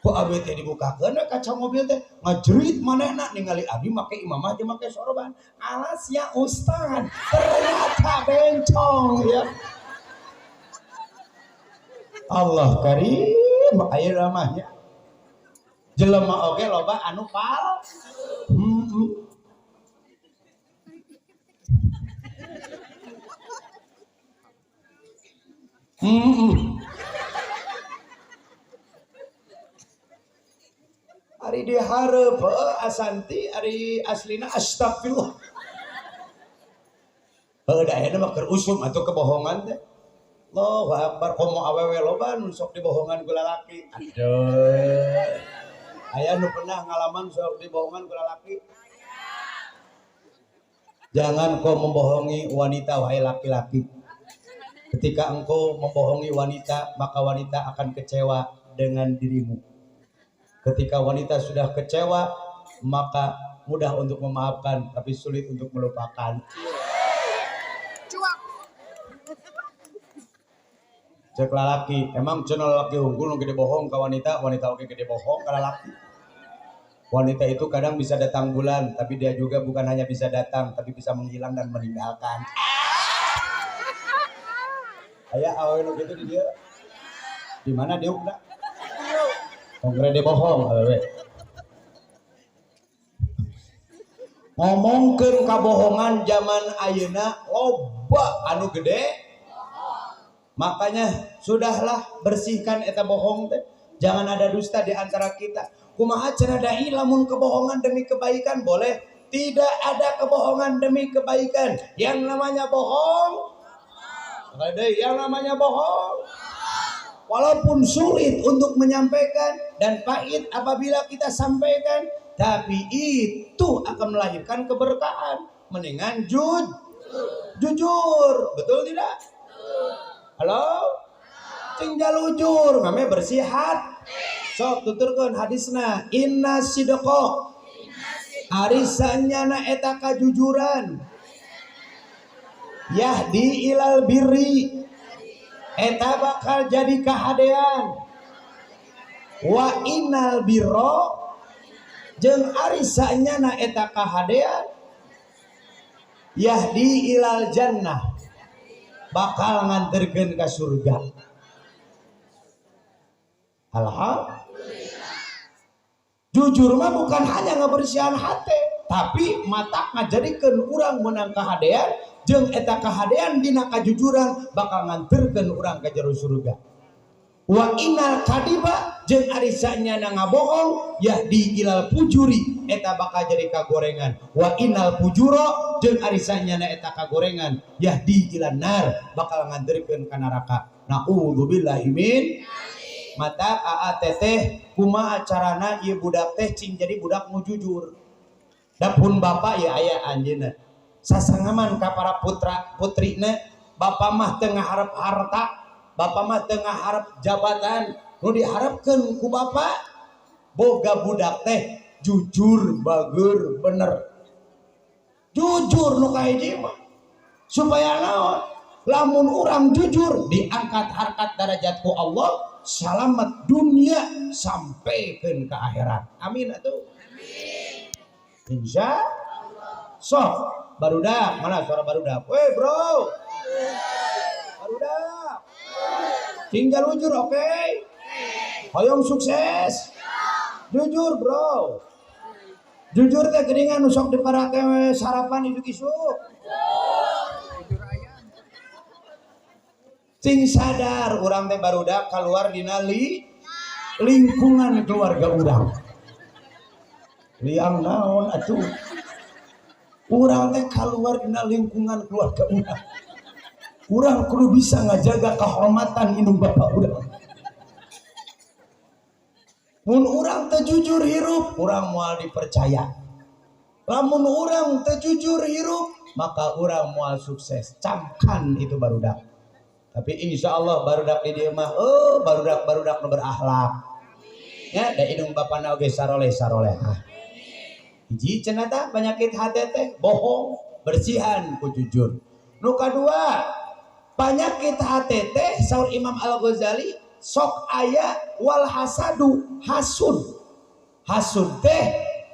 Ku abdi teh dibukakeun we kaca mobil teh ngajerit manehna ningali abdi make imamah jeung make sorban. Alas ya Ustaz, ternyata bencong ya. Allah karim ayeuna mah ya. Jelema oge loba anu pal. Ari dihareup asanti ari aslina astagfirullah. Da ayeuna mah keur usum atuh kebohongan teh. Allahu Akbar komo awewe loba nu sok dibohongan ku lalaki. Aduh. Aya nu pernah ngalaman sok dibohongan ku lalaki? Jangan kau membohongi wanita wahai laki-laki. Ketika engkau membohongi wanita, maka wanita akan kecewa dengan dirimu. Ketika wanita sudah kecewa, maka mudah untuk memaafkan, tapi sulit untuk melupakan. Cek lalaki, emang cenah lalaki unggul nu gede bohong ke wanita, wanita oke gede bohong ke lalaki. Wanita itu kadang bisa datang bulan, tapi dia juga bukan hanya bisa datang, tapi bisa menghilang dan meninggalkan. Aya awewe nu kitu di dieu. Di mana diukna? Kongre dia bohong awewe. Ngomongkeun kabohongan zaman ayeuna loba anu gede. Makanya sudahlah bersihkan eta bohong teh. Jangan ada dusta di antara kita. Kumaha cenah dai lamun kebohongan demi kebaikan boleh? Tidak ada kebohongan demi kebaikan. Yang namanya bohong, yang namanya bohong, walaupun sulit untuk menyampaikan dan pahit apabila kita sampaikan, tapi itu akan melahirkan keberkahan. Mendingan jujur, betul tidak? Halo? Cing jalujur, ngame bersih hati. Sok tuturkeun hadisna, inna sidqa arisanyana eta kajujuran yahdi ilal birri eta bakal jadi kahadean wa innal birra jeung arisanyana eta kahadean yahdi ilal jannah bakal nganterkeun ka surga. Alhamdulillah. Jujur mah bukan hanya ngabersihan hati, tapi mata ngajadikeun urang meunang kahadean jeung eta kahadean dina kajujuran bakal nganterkeun urang ka jero surga. Wa innal kadiba jeung ari sanyana ngabohong yahdi ilal pujuri eta bakal jadi kagorengan. Wa innal pujura jeung ari sanyana eta kagorengan yahdi ilan nar bakal nganterkeun ka neraka. Naudzubillahi min. Mata teteh kumaha carana ieu budak teh cing jadi budak nu jujur. Dapun bapak ya aya anjeunna. Sasangaman ka para putra putrina, bapak mah teu ngaharep harta, bapak mah teu ngaharep jabatan. Nu diharapkeun ku bapak boga budak teh jujur, bager, bener. Jujur nu kahiji mah. Supaya naon? Lamun urang jujur diangkat harkat derajat ku Allah, selamat dunia sampaikan ke akhirat. Amin atuh. Amin. Insya Allah. So, Barudak, mana suara barudak? Weh bro, barudak. Tinggal jujur, oke? Hoyong sukses. Jujur bro. Jujur teh geningan usok diparake sarapan isuk-isuk. Sing sadar urang teh barudak keluar dina lingkungan keluarga urang. Liang naon atuh. Urang teh keluar dina lingkungan keluarga urang. Urang kudu bisa ngajaga kehormatan indung bapak urang. Mun urang teu jujur hirup, urang moal dipercaya. Lamun urang teu jujur hirup, maka urang moal sukses. Camkan itu barudak. Tapi insya Allah barudak di dieu mah, barudak nu berakhlak. Ya, da indung bapana oge saroleh-saroleh. Hiji cenah tah penyakit hati teh bohong, bersihan ku jujur. Nu kadua, penyakit hati teh saur Imam Al-Ghazali sok aya wal hasadu, hasud teh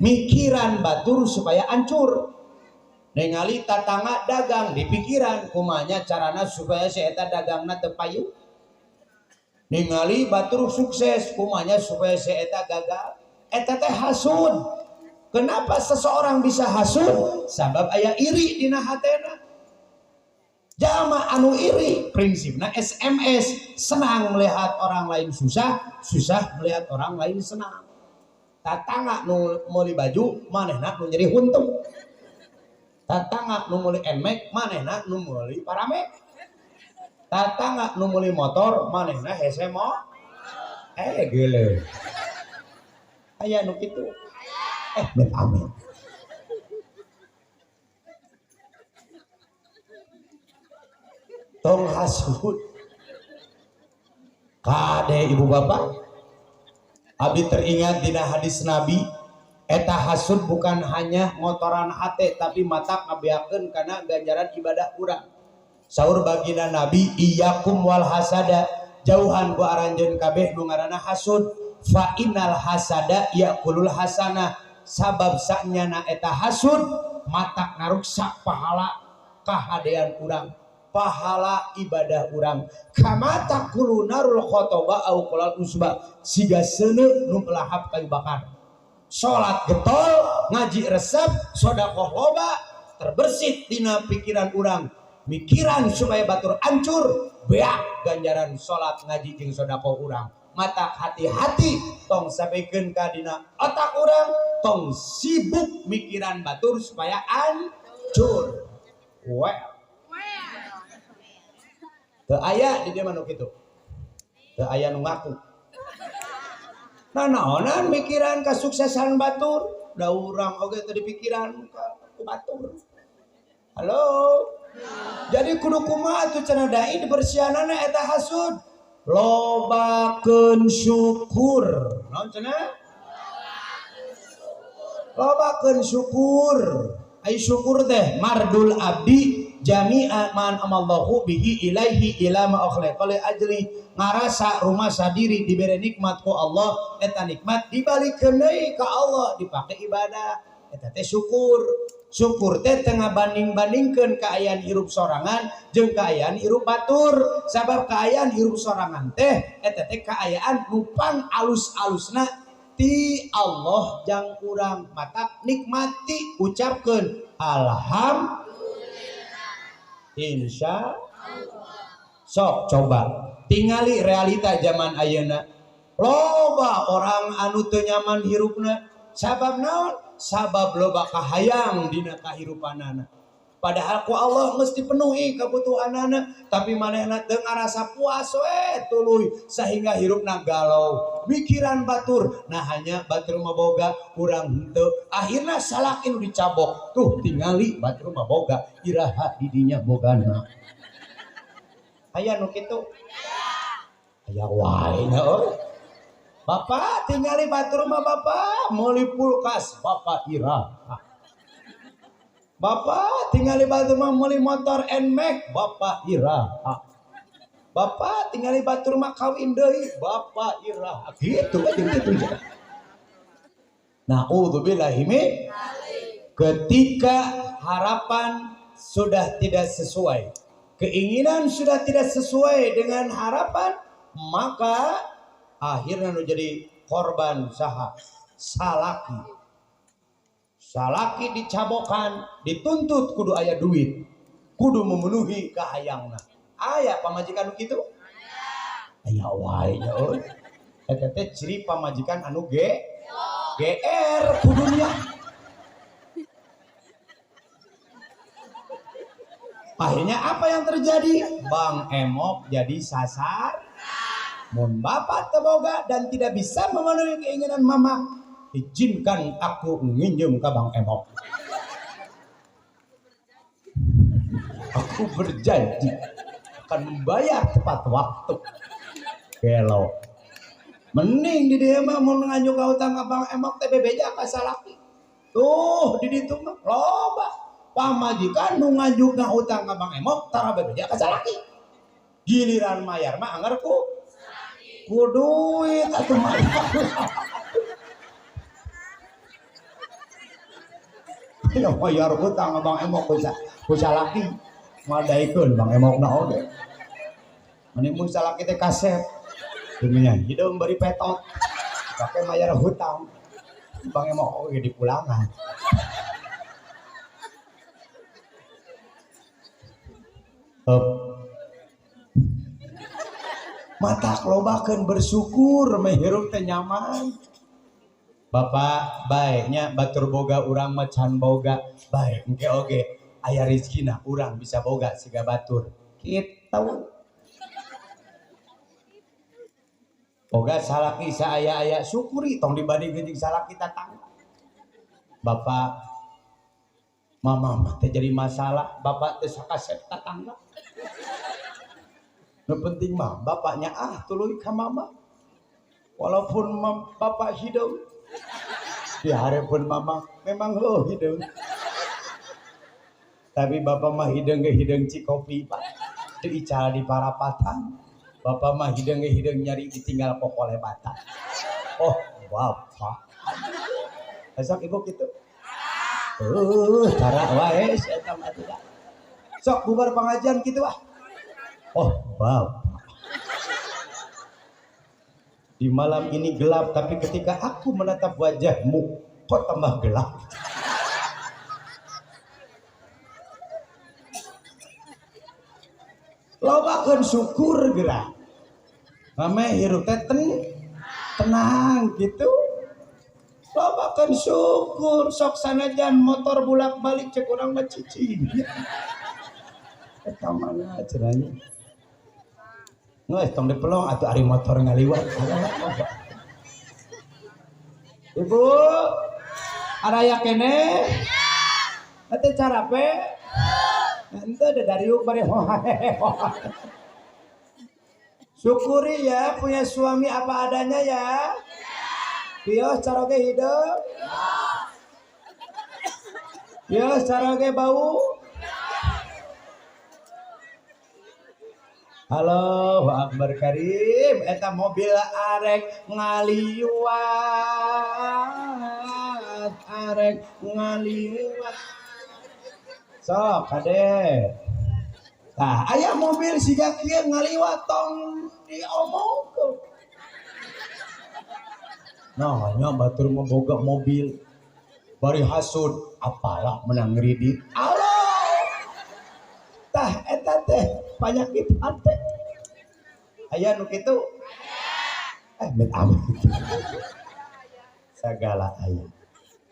mikiran batur supaya hancur. Ningali tatangga dagang di pikiran kumanya carana supaya si eta dagangna teu payu. Ningali batur sukses kumanya supaya si eta gagal. Eta teh hasud. Kenapa seseorang bisa hasud? Sabab aya iri dina hatena. Jalma anu iri prinsipna SMS, senang melihat orang lain susah, susah melihat orang lain senang. Tatangga nu meuli baju, manehna nu nyeri huntung. Tatangga nu meuli enmek, manehna nu meuli paramek. Tatangga nu meuli motor, manehna hese mo. Geuleuh. Aya nu kitu. Amin. Tong hasud. Kade ibu bapak, abdi teringat dina hadis Nabi, eta hasud bukan hanya ngotoran hate tapi matak ngabeakeun kana ganjaran ibadah urang. Saur baginda Nabi, iyyakum wal hasada, jauhan ku aranjeun kabeh nu ngaranna hasud. Fa innal hasada yakulul hasanah, sabab saknyana eta hasud matak ngaruksak pahala kahadean urang, pahala ibadah urang. Kama takulunarul khotoba au qolal usba, siga seuneu nu lahap kayu bakar. Salat getol, ngaji resep, sedekah loba, terbersit dina pikiran urang. Mikiran supaya batur hancur, beak ganjaran salat ngaji jeung sedekah urang. Mata hati-hati tong sampikeun ka dina otak urang, tong sibuk mikiran batur supaya hancur. Teu aya di dieu mah nu kitu. Teu aya nu ngaku. Nah naonan mikiran kasuksesan batur, da urang oge teu dipikiran ku batur. Halo. Jadi kudu kumaha atuh cenah dai dibersihanana eta hasud. Lobakeun syukur. Naon cenah? Lobakeun syukur. Ai syukur teh mardul abdi jami'a man amallahu bihi ilaihi ila ma akhlaqali ajli, ngarasa rumah sadiri dibere nikmat ku Allah, eta nikmat dibalikeun deui ka Allah dipake ibadah, eta teh syukur. Syukur teh tengah banding-bandingkeun kaayaan hirup sorangan jeung kaayaan hirup batur. Sabab kaayaan hirup sorangan teh eta teh kaayaan nupang alus-alusna ti Allah jang urang, mata nikmati ucapkeun alhamdulillah. Insya Allah. Sok coba tingali realita zaman ayeuna. Loba orang anu teu nyaman hirupna. Sabab naon? Sabab loba kahayang dina kahirupanana. Padahal ku Allah mesti penuhi kebutuhanana, tapi manehna teu ngarasa puas we tuluy sehingga hirupna galau, mikiran batur. Nah hanya batur mah boga, urang henteu. Akhirna salaki nu dicabok. Tuh tingali batur mah boga, iraha di dinya bogana. Aya nu kitu? Aya wae nya euy. Bapak tinggali batur mah bapak meuli kulkas bapak iraha. Bapak tinggali batur mah meuli motor NMAX bapak iraha. Bapak tinggali batur mah kawin deui bapak iraha. Gitu aja gitu. Naudzubillahi min. Ketika harapan sudah tidak sesuai, keinginan sudah tidak sesuai dengan harapan, maka akhirnya nu jadi korban saha salaki. Salaki dicabokan, dituntut kudu aya duit, kudu memenuhi kahayangna. Aya pamajikan nu kitu? Aya wae nya euy. Eta teh ciri pamajikan anu GR kudunya. Akhirnya apa yang terjadi? Bang Emok jadi sasar. Mun bapak teboga dan tidak bisa memenuhi keinginan mama, izinkan aku nginjem ke Bang Emok. Aku berjanji akan membayar tepat waktu. Gelo. Mending di dia mah mau ngajuk ka utang ka Bang Emok teh bebeja ka salaki. Tuh di ditu mah loba. Pamajikan nu ngajukna utang ka Bang Emok tara bebeja ka salaki. Giliran mayar mah anggar ku duit atuh mah. Ya mayar utang ka Bang Emok ku salaki. Madaikeun Bang Emokna oge. Mending mun salaki teh kasep. Dunia hidung beri petot. Pakai mayar hutang. Bang Emok oge dipulangan. Mata kelobakan bersyukur menghirup teh nyaman. Bapak baiknya batur boga urang macan boga baik engke oge aya rezekina urang bisa boga siga batur kitu. Boga salaki saaya-aya syukuri tong dibandingkeun jeung salaki tatangga. Bapak mama mah teh jadi masalah bapak teh sakasep tatangga. Nu penting mah bapaknya tuluy ka mama. Walaupun bapak hidup di hareupeun mama memang hidup. Tapi bapak mah hideung ge hideung cikopi Pak. Teu ical di parapatan. Bapak mah hideung ge hideung nyari ditinggal pokole bata. Oh, bapak. Esok ibu kitu. Cara wae eta mah teh. Sok bubar pengajian kitu ah. Oh, bapak. Di malam ini gelap, tapi ketika aku menatap wajahmu, kok tambah gelap. Lobakeun syukur geura. Mame hirup teh tenang gitu. Lobakeun syukur, sok sanajan motor bolak-balik cek urang mah cicing. Eta mana cenanya? Ngeus tong dipelong atuh ari motor ngaliwat. Ibu, araya kene? Ate carape? Ente ada dari bari syukuri ya punya suami apa adanya ya. Pios caroge hidup. Pios caroge bau. Halo, Akbar Karim, eta mobil arek ngaliwat. Sok kade. Tah aya mobil siga kieu ngaliwat tong diomongkeun. Nah, nya batur memboga mobil. Bari hasud, apalah menang ngridit. Allah. Tah eta teh penyakit hati. Aya nu kitu? Mit amit. Sagala aya.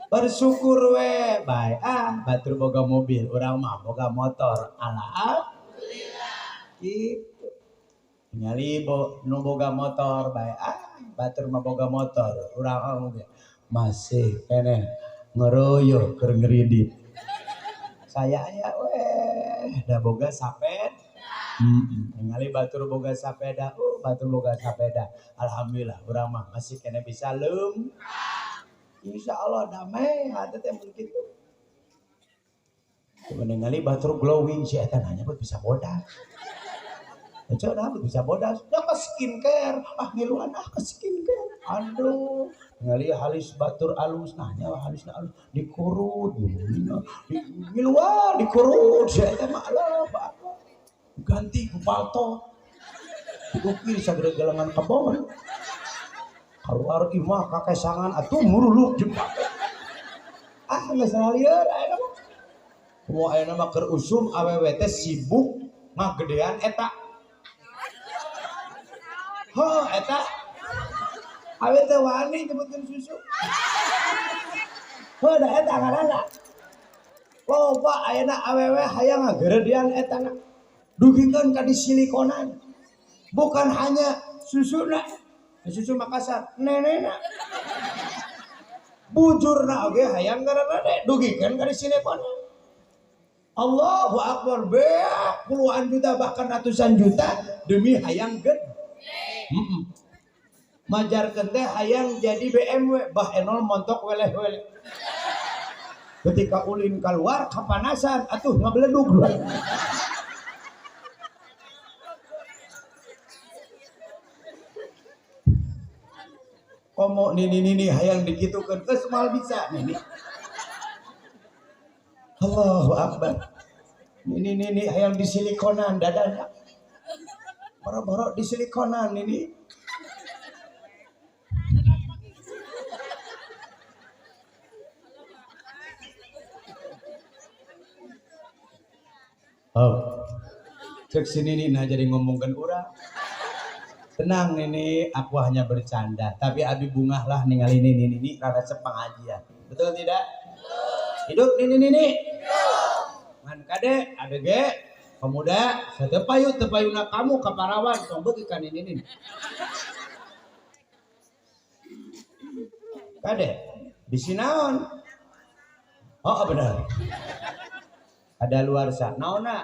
Bersyukur we bae batur boga mobil, urang mah boga motor. Alhamdulillah. Gitu. Ningali nu boga motor bae batur mah boga motor, urang masih kene ngeroyo keur ngridit. Saya aya we da boga sapeda. Ningali batur boga sapeda, batur boga sapeda. Alhamdulillah urang mah masih kena bisa leum. Insyaallah damai hate teh mun kitu. Ningali batur glowing si eta nanya bisa bodas. Coba bisa bodas, ya ke skincare, ngiluan ke skincare, aduh, ngali halus batur alus, nanya halus dikurut, ngiluan dikurut, saya teh malah ganti ku palto, dikukir sagede galangan kebon, keluar imah kakesangan, atuh muruluk jempat, nggak salah liar, semua ayeuna mah keur usum awewe teh sibuk ngagedean eta. Eta awewe teh wani nyebutkeun susu. Da eta ngaranna. Loba ayeuna awewe hayang ngagedean eta na. Dugikeun ka disilikonan. Bukan hanya susuna. Susu Makassar, nenena. Bujurna oge hayang ngaranna dugikeun ka disilikonan. Allahu Akbar, beak puluhan juta bahkan ratusan juta demi hayang gede. Majarkeun teh hayang jadi BMW bah enol montok weleh-weleh. Ketika ulin keluar kapanasan atuh ngabeledug. Komo nini hayang dikitukeun geus moal bisa nini. Allahu Akbar. Nini hayang disilikonan dadana. Boro-boro disilikonan ini. Cek sini nih nah jadi ngomongkan urang. Tenang Nini, aku hanya bercanda. Tapi abi bungah lah ningali Nini rada sepengajian. Betul tidak? Hidup Nini. Man kade adege pemuda tepayuna kamu kaparawan tong beuki ka Nini. Kade bisi naon? Oh benar. Ada luar sana naonna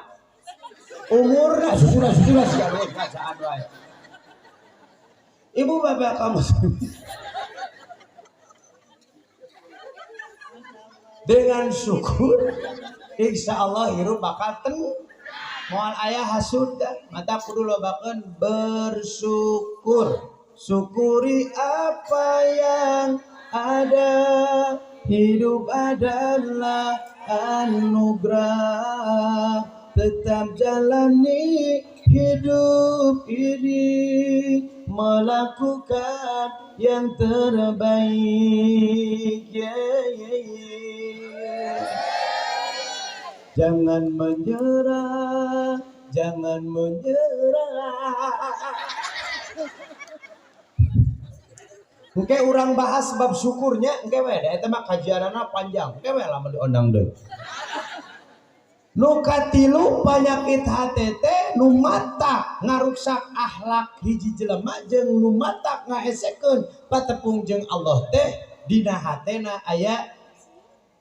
umurna susuna siga bacaan wae. Ibu bapak kamu dengan syukur insya Allah hirup bakal tenang. Moal ayah hasud mata kudu lobakeun bersyukur. Syukuri apa yang ada. Hidup adalah anugerah. Tetap jalani hidup ini, melakukan yang terbaik. Jangan menyerah. Engke urang bahas bab syukurnya, engke we da eta mah kajianana panjang. Engke we lamun diondang deui. Nu katilu panyakit hate teh nu matak ngaruksak akhlak hiji jelema jeung nu matak ngaesekeun patepung jeung Allah teh dina hatena aya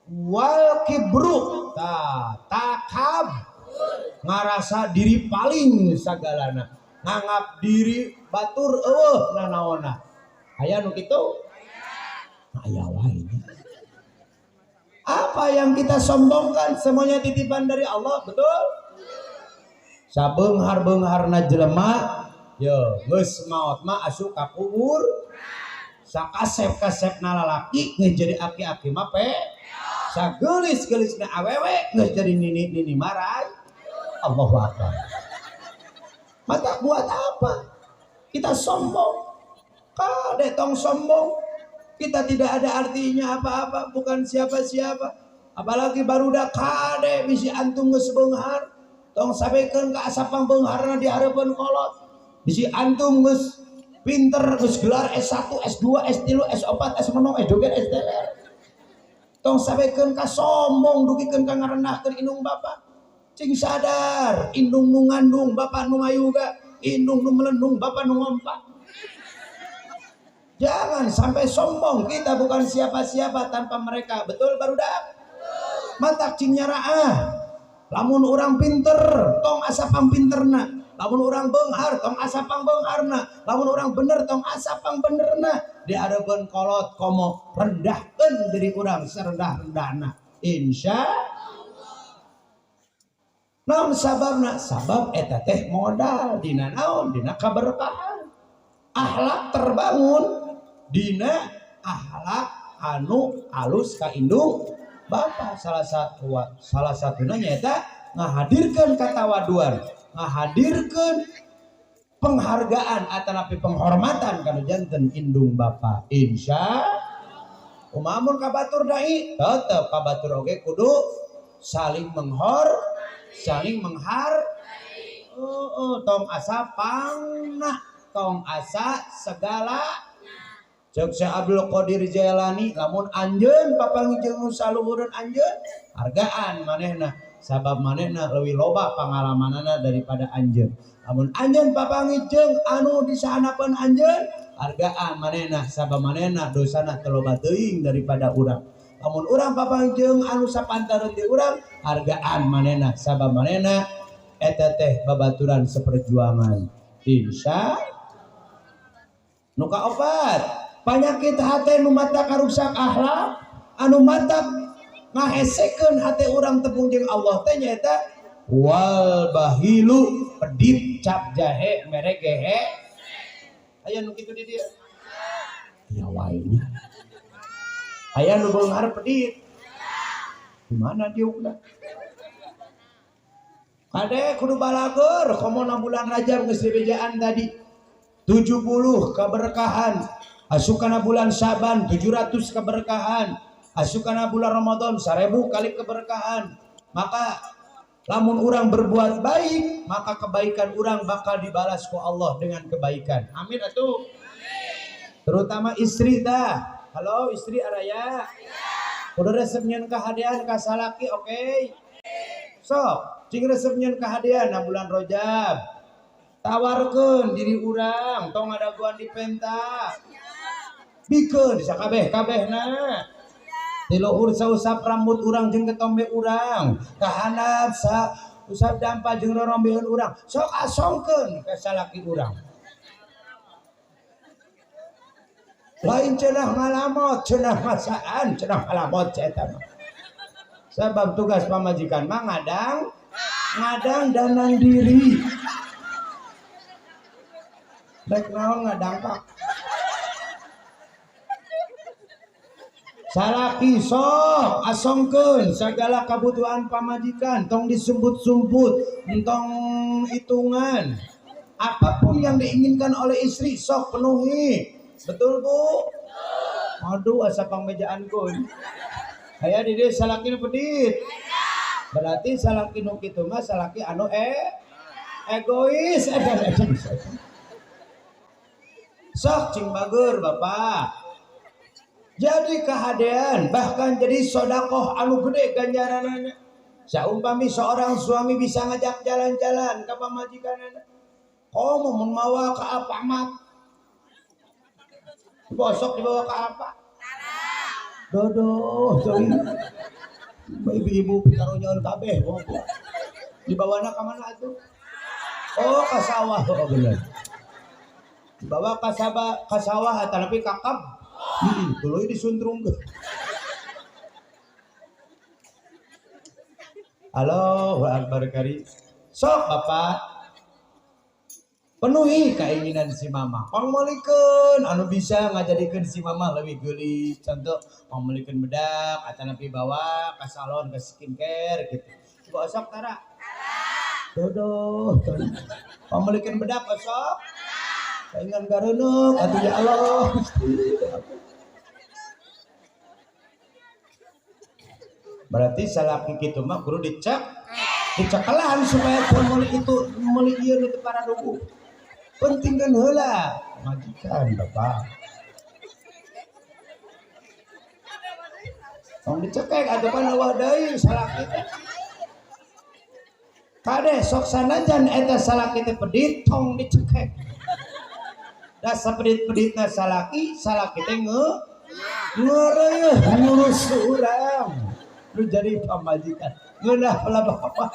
wal kibru takab ngarasa diri paling sagalana nganggap diri batur eueuh nanaonna aya nu kitu aya wae. Apa yang kita sombongkan semuanya titipan dari Allah, betul? Sabeunghar-beungharna jelema yo geus maot mah asup ka kubur sakasep-kasepna lalaki geus jadi aki-aki mah pe sageulis-geulisna awewe geus jadi nini marai. Allahu Akbar. Mata buat apa kita sombong? Kade tong sombong. Kita tidak ada artinya apa-apa, bukan siapa-siapa. Apalagi barudak kade bisi antum geus beunghar, tong sabekeun ka asapang beungharna di hareupeun kolot. Bisi antum geus pinter, geus gelar S1, S2, S3, S4, S6, S2, S3. Tong sabekeun ka sombong dugikeun ka ngarendahkeun indung bapa. Cing sadar, indung nu ngandung bapa nu mayuga, indung nu melendung bapa nu ngompa. Jangan sampai sombong, kita bukan siapa-siapa tanpa mereka. Betul barudak? Matak cing nyaraah. Lamun orang pinter, tong asapang pinterna. Lamun orang beunghar, tong asapang beungharna. Lamun orang bener, tong asapang benerna. Di hareupeun kolot komo rendahkeun diri urang sarendah-rendahna. Insya Allah. naon sababna? Sabab eta teh modal dina naon? Dina kaberkahan. Akhlak terbangun dina akhlak anu alus ka indung bapa. Salah satunya nyata ngahadirkeun katawaduan, ngahadirkeun penghargaan atanapi penghormatan kana janten indung bapa. Insya umamun kabatur dai tetep kabatur oge kudu saling menghar tong asa pangnah, tong asa segala. Cek Syekh Abdul Qadir Jailani, lamun anjeun papangi jeung saluhureun anjeun hargaan manehna, sabab manehna leuwih loba pangalamanana daripada anjeun. Lamun anjeun papangi jeung anu disahanapeun anjeun hargaan manehna, sabab manehna dosana teu loba teuing daripada urang. Lamun urang papangi jeung anu sapantareun ti urang hargaan manehna, sabab manehna eta teh babaturan seperjuangan. Insya nu kaopat, panyakit hate nu mata karusak akhlak, anu mata ngahesekeun hate urang tepung jeung Allah teh nyaeta wal bahilu, pedit cap jahe mere gehe. Aya nu kitu di dieu. Ya wae nya. Aya nu beunghar pedit. Di mana diukna? Kade kudu balagur komona bulan Rajab geus dibejaan tadi 70 keberkahan, asukana bulan Syaban 700 keberkahan, asukana bulan Ramadan 1000 kali keberkahan. Maka lamun urang berbuat baik, maka kebaikan urang bakal dibalas ku Allah dengan kebaikan. Amin atuh. Terutama istri dah. Halo istri araya. Kudu resep nyeun kahadian ka salaki oke. Sok cing resep nyeun kahadian na bulan Rajab. Tawarkeun diri urang tong ngadaguan di pentas. Bikeun sakabeh-kabehna. Di luhur sausap rambut urang jeung ketombe urang, ka handap sa usap dampal jeung rorombeun urang. Sok asongkeun ka salaki urang. Lain cenah ngalamot, cenah masaan, cenah ngalamot eta mah. Sebab tugas pamajikan mah ngadang danang diri. Rek naon ngadangkak. Salaki sok asongkeun sagala kabutuhan pamajikan tong disumput-sumput, tong hitungan. Apapun yang diinginkan oleh istri sok penuhi. Betul Bu? Aduh asa pangbejaan kun. Aya di dieu salaki nu pedit. Berarti salaki nu kitu mah salaki anu egois. Sok cing bager Bapak. Jadi kehadian bahkan jadi sodakoh anu gede ganjaranana. Saumpami seorang suami bisa ngajak jalan-jalan ke pamajikanana, komo membawa ke apa mat? Bosok dibawa ke apa? Dodo, coy. Ibu-ibu pitaronyaun kabeh goblok. Dibawana ka mana atuh? Oh, ka sawah oh bener. Dibawa ka sawah tapi kakab. Tuluy disuntrung. Allahu Akbar kari. Sok Bapak penuhi keinginan si mama. Pangmalikeun anu bisa ngajadikeun si mama leuwih geulis. Contoh pangmalikeun bedak atanapi bawa ka salon ka skincare gitu. Coba sok tara. Dodo. Pangmalikeun bedak sok. Kaingan gareuneuh atuh ya Allah. Berarti salaki kitu mah kudu dicekelan supaya meuli itu meuli ieu nu teu paradugu. Pentingkeun heula majikan Bapak. Tong dicekek atuh pan eueuh deui salaki teh. Kade sok sanajan eta salaki teh pedit tong dicekek. Da sapedit-peditna salaki teh ngeureuh ngurus urang. Lu jadi pamajikan ngeunah lah Bapak.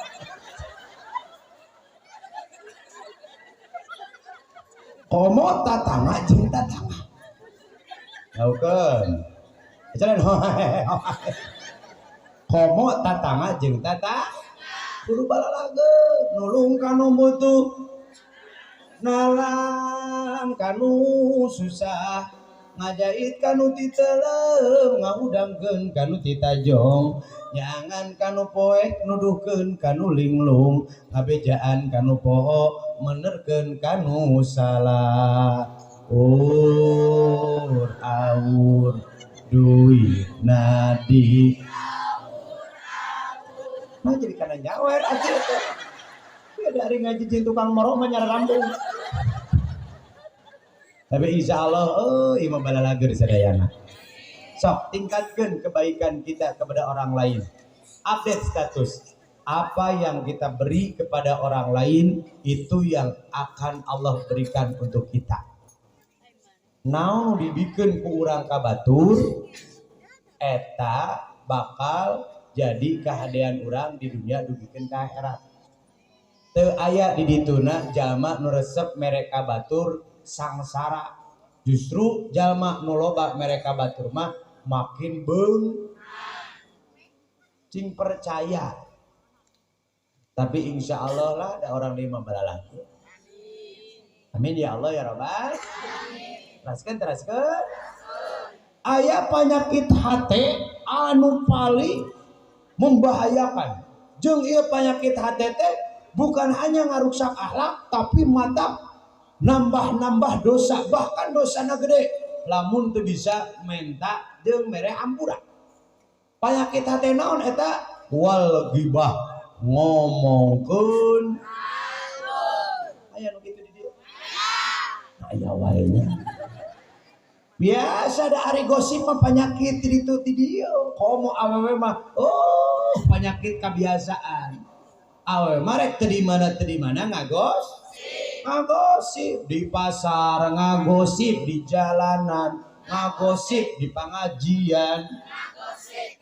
Komo tatangga jeung tatangga. Daukeun. Jalan hohe. Komo tatangga jeung tatangga. kudu balalageun nulung kanu butuh nalang kanu susah ngajait kanu titelem ngahudangkeun kanu titajong nyangan kanu poek nuduhkeun kanu linglung ngabejaan kanu poho menerkeun kanu salah awur duit nadi nah jadi kana nyawer aja ya dari ngaji jeung tukang moro mah nyara rambung tapi insya Allah imam balalager sadayana sok tingkatkan kebaikan kita kepada orang lain update status apa yang kita beri kepada orang lain itu yang akan Allah berikan untuk kita naon dibikin ku urang ka batur eta bakal jadi kahadean urang di dunia dugikeun ka akhirat teu aya di dituna jalma nu resep mereka batur sangsara justru jalma nu loba mereka batur mah makin beung cing percaya tapi insya Allah lah ada orang lima balalaki amin ya Allah ya Rabbal teraskeun aya penyakit hati anu paling membahayakan jeung ieu penyakit hati teh bukan hanya ngarusak akhlak tapi mata nambah dosa bahkan dosana gede lamun teu bisa menta jeung mere ampura penyakit hati naon eta wal ghibah ngomongkeun aya nu kitu di dieu aya wae nya biasa da ari gosip mah penyakit di dieu komo awewe mah penyakit kebiasaan awewe mah rek teu di mana ngagosip di pasar, ngagosip di jalanan, ngagosip di pengajian.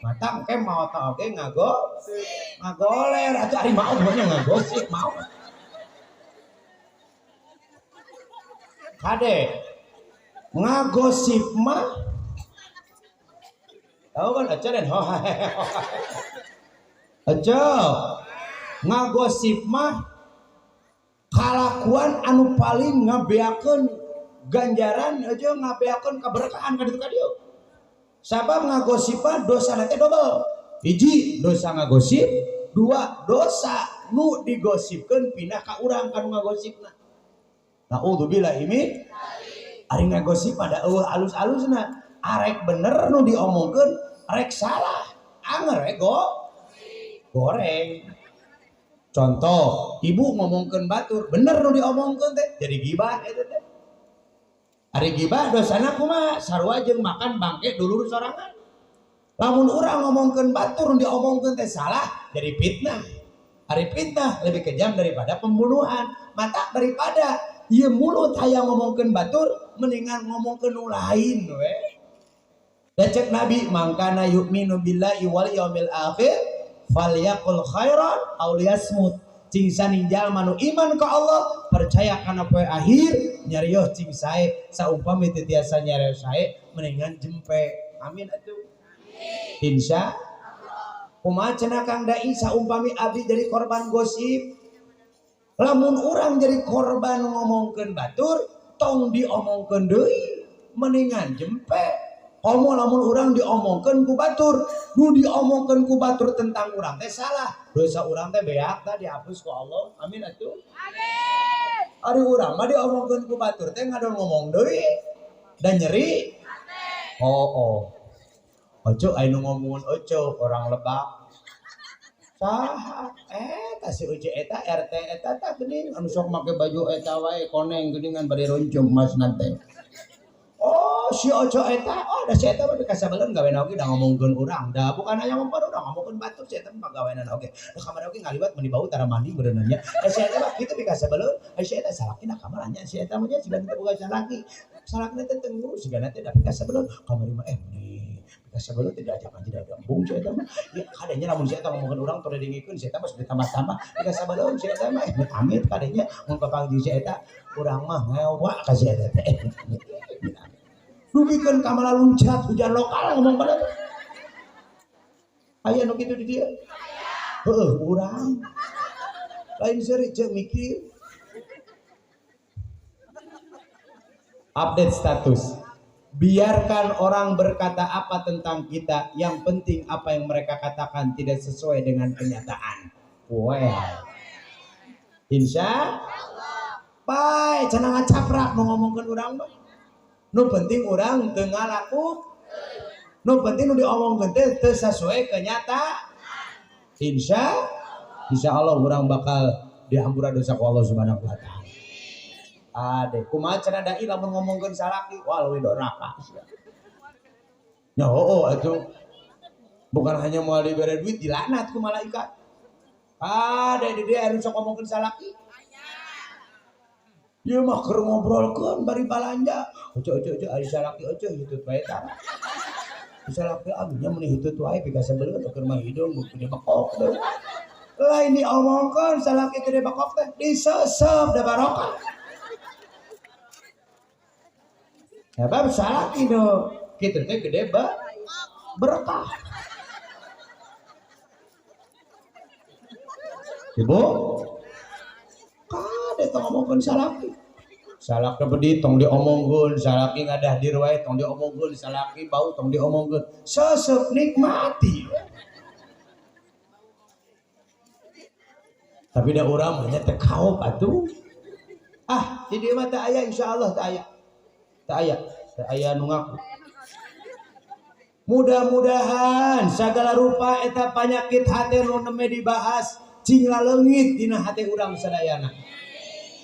Matang ke mau tau oke ngagoler atau hari mau banyak ngagosip mau. Kade ngagosip mah tahu kan aja dan aja ngagosip mah kalakuan anu paling ngabeakeun ganjaran aja ngabeakeun keberkahan ka ditu ka dieu. Sabab ngagosipna dosana teh double. Hiji dosa ngagosip, dua dosa nu digosipkeun pindah ka urang kanu ngagosipna. Naudzubillah min ari ngagosip pada alus-alusna arek bener nu diomongkeun arek salah. Anger goreng. Contoh, ibu ngomongkeun batur, bener nu diomongkeun teh jadi gibah eta teh. Ari gibah dosana kumaha? Sarua jeung makan bangke dulur sorangan. Lamun urang ngomongkeun batur nu diomongkeun teh salah jadi fitnah. Ari fitnah lebih kejam daripada pembunuhan. Mata daripada ieu mulut hayang ngomongkeun batur mendingan ngomongkeun nu lain we. Da cek Nabi mangkana yu'minu billahi wal yaumil akhir falyaqul khairan aw liyasmut cing saning jalma nu iman ka Allah percaya kana poe akhir nyarios cing sae saumpami teu tiasa nyarios sae mendingan jempe amin atuh insya Allah kumaha cenah Kang Dai saumpami abdi jadi korban gosip lamun urang jadi korban ngomongkeun batur tong diomongkeun deui mendingan jempe. Komo lamun urang diomongkeun ku batur, nu diomongkeun ku batur tentang urang teh salah. Dosa urang teh beak tah dihapus ku Allah. Amin atuh. Amin. Ari urang mah diomongkeun ku batur teh ngadon ngomong deui. Dan nyeri. Oh. Ojo aya nu ngomongkeun ojo orang Lebak. Saha? Kasih uji eta RT eta tah geuning anu sok make baju eta wae koneng geuningan bari roncong mas nate. Oh si ojo eta da si eta mah kasabeleun gaweana oge da ngomongkeun urang da bukan hanya ngomongkeun urang ngomongkeun batur si eta mah gaweana oge da kamar oge ngaliwat meni bau tara mandi beuneunya nya si eta mah kitu kasabeleun si eta salaki da kamar nya si eta mah nya siga teu boga salaki salakna teh teu ngurus siga teh da kasabeleun kamari mah meni kasabeleun teh diajak mandi da gambung si eta mah ya kadenya lamun si eta ngomongkeun urang teu dingikeun si eta mah sudah tambah-tambah kasabeleun si eta mah amit kadenya mun papanggih si eta urang mah ngewa ka si eta teh dugikeun ka luncat hujan lokal ngomong pada aya nu kitu di dieu heueuh urang Lain seri cek mikir. Update status. Biarkan orang berkata apa tentang kita, yang penting apa yang mereka katakan tidak sesuai dengan kenyataan. Well, insya baik, cenah ngacaprak nu ngomongkeun urang mah. Nu penting urang teu ngalaku. Nu penting nu diomongkeun teh teu sesuai kenyataan. Insya Allah urang bakal diampura dosa ku Allah Subhanahu wa taala. Ade, kumaha cenah dai lamun ngomongkeun salaki, wah leuwih doraka. Nya heueuh atuh. Bukan hanya moal dibere duit dilaknat ku malaikat. Ade di dieu anu sok ngomongkeun salaki. Ieu mah keur ngobrolkeun bari balanja. Oce ari salaki oce hitut bae tah. Salaki abdi nya meuni hitut wae pika sabeureut keur mah hidung gede bekok deui. Lain diomongkeun salaki gede bekok teh disesep da barokah. Ya bab salaki do kitu teh gede berkah. Ibu kade tong ngomongkeun salaki. Salaki bedi tong diomongkeun, salaki ngadahdir wae tong diomongkeun, salaki bau tong diomongkeun. Sesep nikmati. Tapi da urang mah nya teu kaop atuh. Ah, di dieu mah teu aya insyaallah teu aya. Teu aya nu ngaku. Mudah-mudahan segala rupa eta panyakit hate nu neme dibahas cing laleungit dina hate urang sadayana.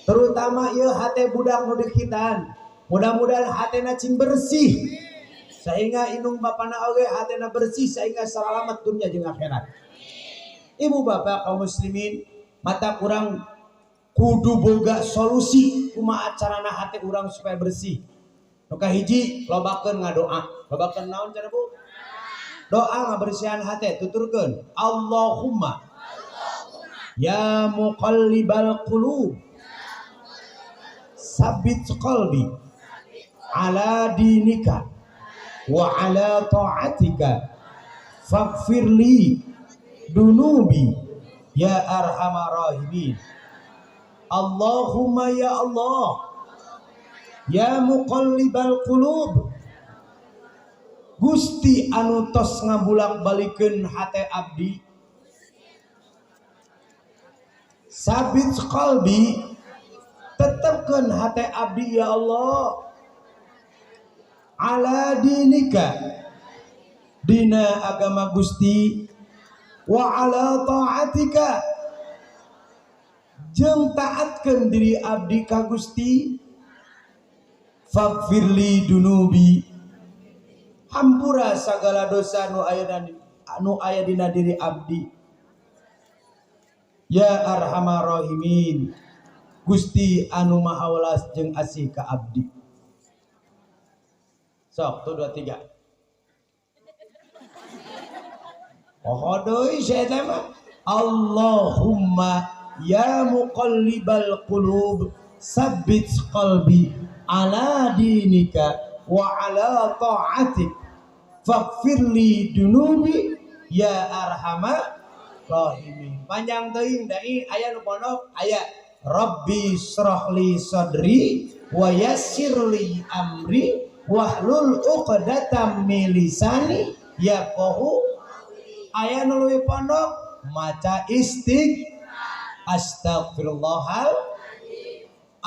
Terutama ieu hate budak nu dikitan. Mudah-mudahan hatena cing bersih. Sehingga indung bapana oge hatena bersih sehingga selamat dunia jeung akhirat. Ibu bapak kaum muslimin, mata kurang kudu boga solusi kumaha carana hate urang supaya bersih. Nu kahiji lobakeun ngadoa. Lobakeun naon cenah Bu? Doa ngabersihan hate tuturkeun. Allahumma ya muqallibal qulub sabbit qalbi ala dinika wa ala ta'atika faghfirli dunubi ya arhamar rahimin. Allahumma ya Allah ya muqallibal qulub, Gusti anu tos ngabulak-balikeun hate abdi, sabit qalbi tetepkeun hate abdi ya Allah, ala dinika dina agama Gusti, wa ala ta'atika jeung taatkeun diri abdi ka Gusti, faghfirli dunubi hampura sagala dosa nu aya dina diri abdi, ya arhamar rahimin Gusti anu maha welas jeung asih ka abdi. Sok 1 2 3. Oh deui saya mah Allahumma ya muqallibal qulub sabbit qalbi ala dinika wa ala ta'atik faghfirli dunubi ya arhamar rahimin. Panjang teuing dai aya nu pondok aya Rabbi shrahli sadri wa yassirli amri wahlul 'uqdatam min lisani yafqahu. Aya nu leuwih pondok maca astagfirullahal.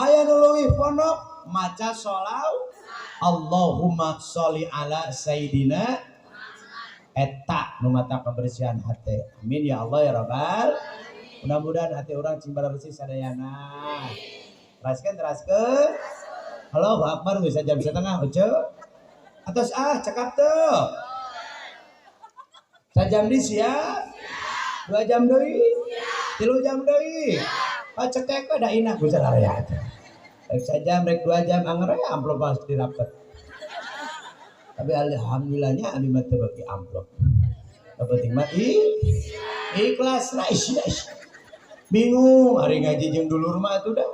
Aya nu leuwih pondok maca sholawat Allahumma sholli ala sayyidina eta nu mata kebersihan hate. Amin ya Allah ya Rabbal. Mudah-mudahan hati orang cing bersih sadayana. Teraskeun. Halo Akbar bisa jam 1:30 oce. Atos cakap teu. Sajam di siap. 2 jam deui. 3 jam deui. Cekek da inah ku sadaya. Rek sajam rek 2 jam angger amplop pasti dirapat. Tapi alhamdulillahnya abi mah teu bagi amplop. Penting mah ikhlas nice. Bingung hari ngaji jeung dulur mah atuh dah.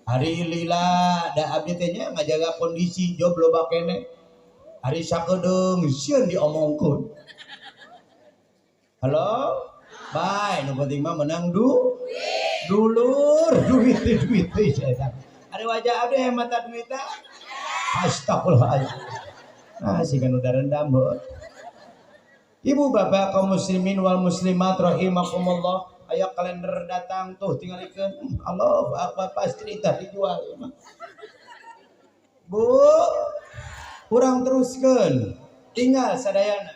Hari lila da abdi teh nya ngajaga kondisi job loba kene. Hari sakedeung sieun diomongkeun. Halo? Bae nu penting mah menang duit. dulur duit saya. Ada wajah abdi hemat duit teh. Astagfirullahaladzim. Nah, sih kan udah rendam, Bu. Ibu bapak kaum muslimin wal muslimat rahimakumullah. Aya kalender datang tuh tinggal ikeun. Allahu akbar pasti tah dijual ya mah. Bu, kurang teruskeun. Tinggal sadayana.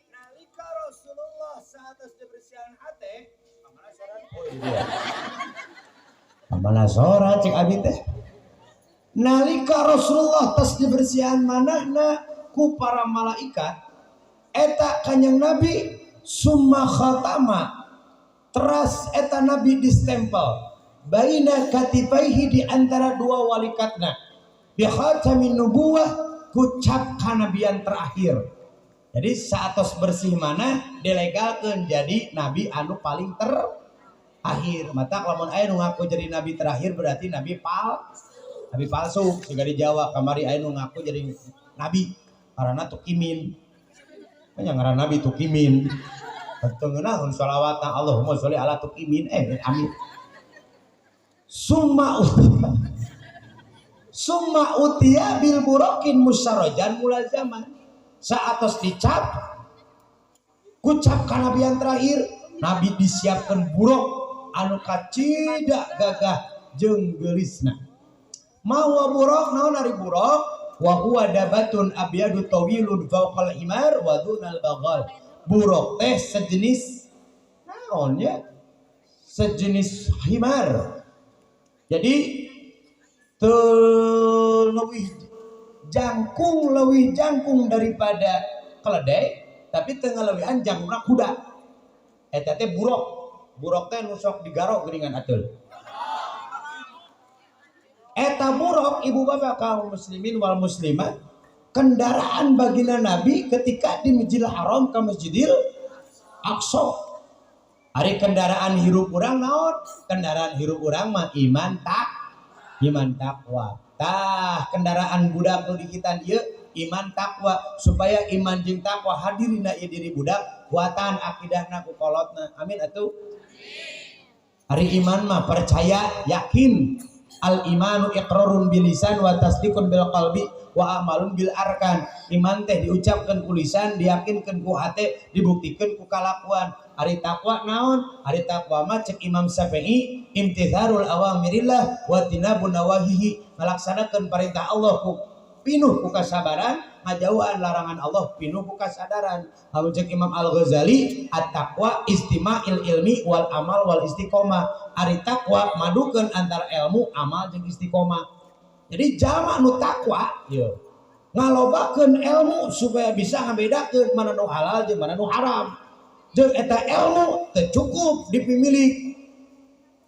Nalika Rasulullah saatos dibersihan hate, pamana sorat. Oh iya. Pamana sorat cek abi teh. Nalika Rasulullah tos dibersihan manahna ku para malaikat eta kanjeng Nabi summa khatama teras eta Nabi distempel baina katifaihi di antara dua walikatna bi khatamin nubuwah ku cap kanabian terakhir. Jadi saatos bersih mana dilegalkeun jadi nabi anu paling terakhir. Mata lamun aya nu ngaku jadi nabi terakhir berarti nabi palsu. Sehingga di Jawa kamari aya nu ngaku jadi nabi karena tukimin. Nya ngaran nabi tukimin. Tengeunah shalawat Allahumma sholli ala tukimin amin. Summa utiya bil burakin musyarajan mulazaman. Saatos dicap kucap kanabian terakhir nabi disiapkan buruk anu kacida gagah jeung geulisna. Mawa buruk naon ari buruk wa huwa dabatun abyadu tawilun fawqal himar wa dunal baghal. Buruk teh sejenis naon ya? Sejenis himar. Jadi leuwih jangkung daripada keledai tapi teu ngalewihan jangkungna kuda. Eta teh buruk. Buruk teh nu sok digaro geuningan ateul. Eta buruk ibu bapak kaum muslimin wal muslimat kendaraan baginda Nabi ketika di Masjidil Haram ke Masjidil Aqsa. Ari kendaraan hirup urang naon? Kendaraan hirup urang mah iman takwa. Tah kendaraan budak nu dikitan ieu iman takwa supaya iman jeung takwa hadirina ieu diri budak kuatan akidahna ku kolotna. Amin atuh. Ari iman mah percaya yakin. Al imanu iqrarun bil lisan wa tasdiqun bil qalbi wa amalun bil arkan. Iman teh diucapkeun ku lisan, diyakinkeun ku hate, dibuktikeun ku kalakuan. Ari takwa naon? Ari takwa mah cek Imam Syafi'i imtitharul awamirillah wa tinabun nawahihi, ngalaksanakeun perintah Allah ku pinuh ku kasabaran, ngajauhan larangan Allah pinuh ku kasadaran. Lamun cek Imam Al-Ghazali at-taqwa istima'il ilmi wal amal wal istiqomah. Ari takwa madukeun antara ilmu, amal jeung istiqomah. Jadi jalma nu takwa ieu ngalobakeun ilmu supaya bisa ngabedakeun mana nu halal jeung mana nu haram. Jeung eta ilmu teu cukup dipimilik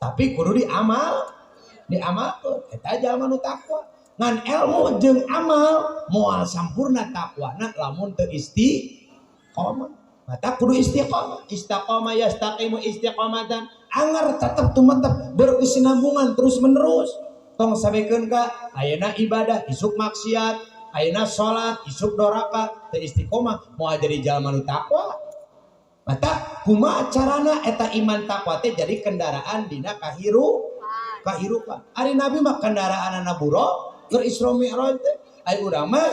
tapi kudu diamalkeun. Eta jalma nu takwa. Ngan ilmu jeung amal moal sampurna takwana lamun teu istiqomah. Mata kudu istiqomah. Istiqomah yastaqimu istiqomatan. Angar tetep tumetep berkesinambungan terus menerus. Tong sabekeun ka ayeuna ibadah isuk maksiat, ayeuna salat isuk doraka, teu istiqomah moal jadi jalma nu takwa. Mata kumaha carana eta iman takwa teh jadi kendaraan dina kahirupan. Ari Nabi mah kendaraanna buruk keur Isra Mi'raj teh. Ari urang mah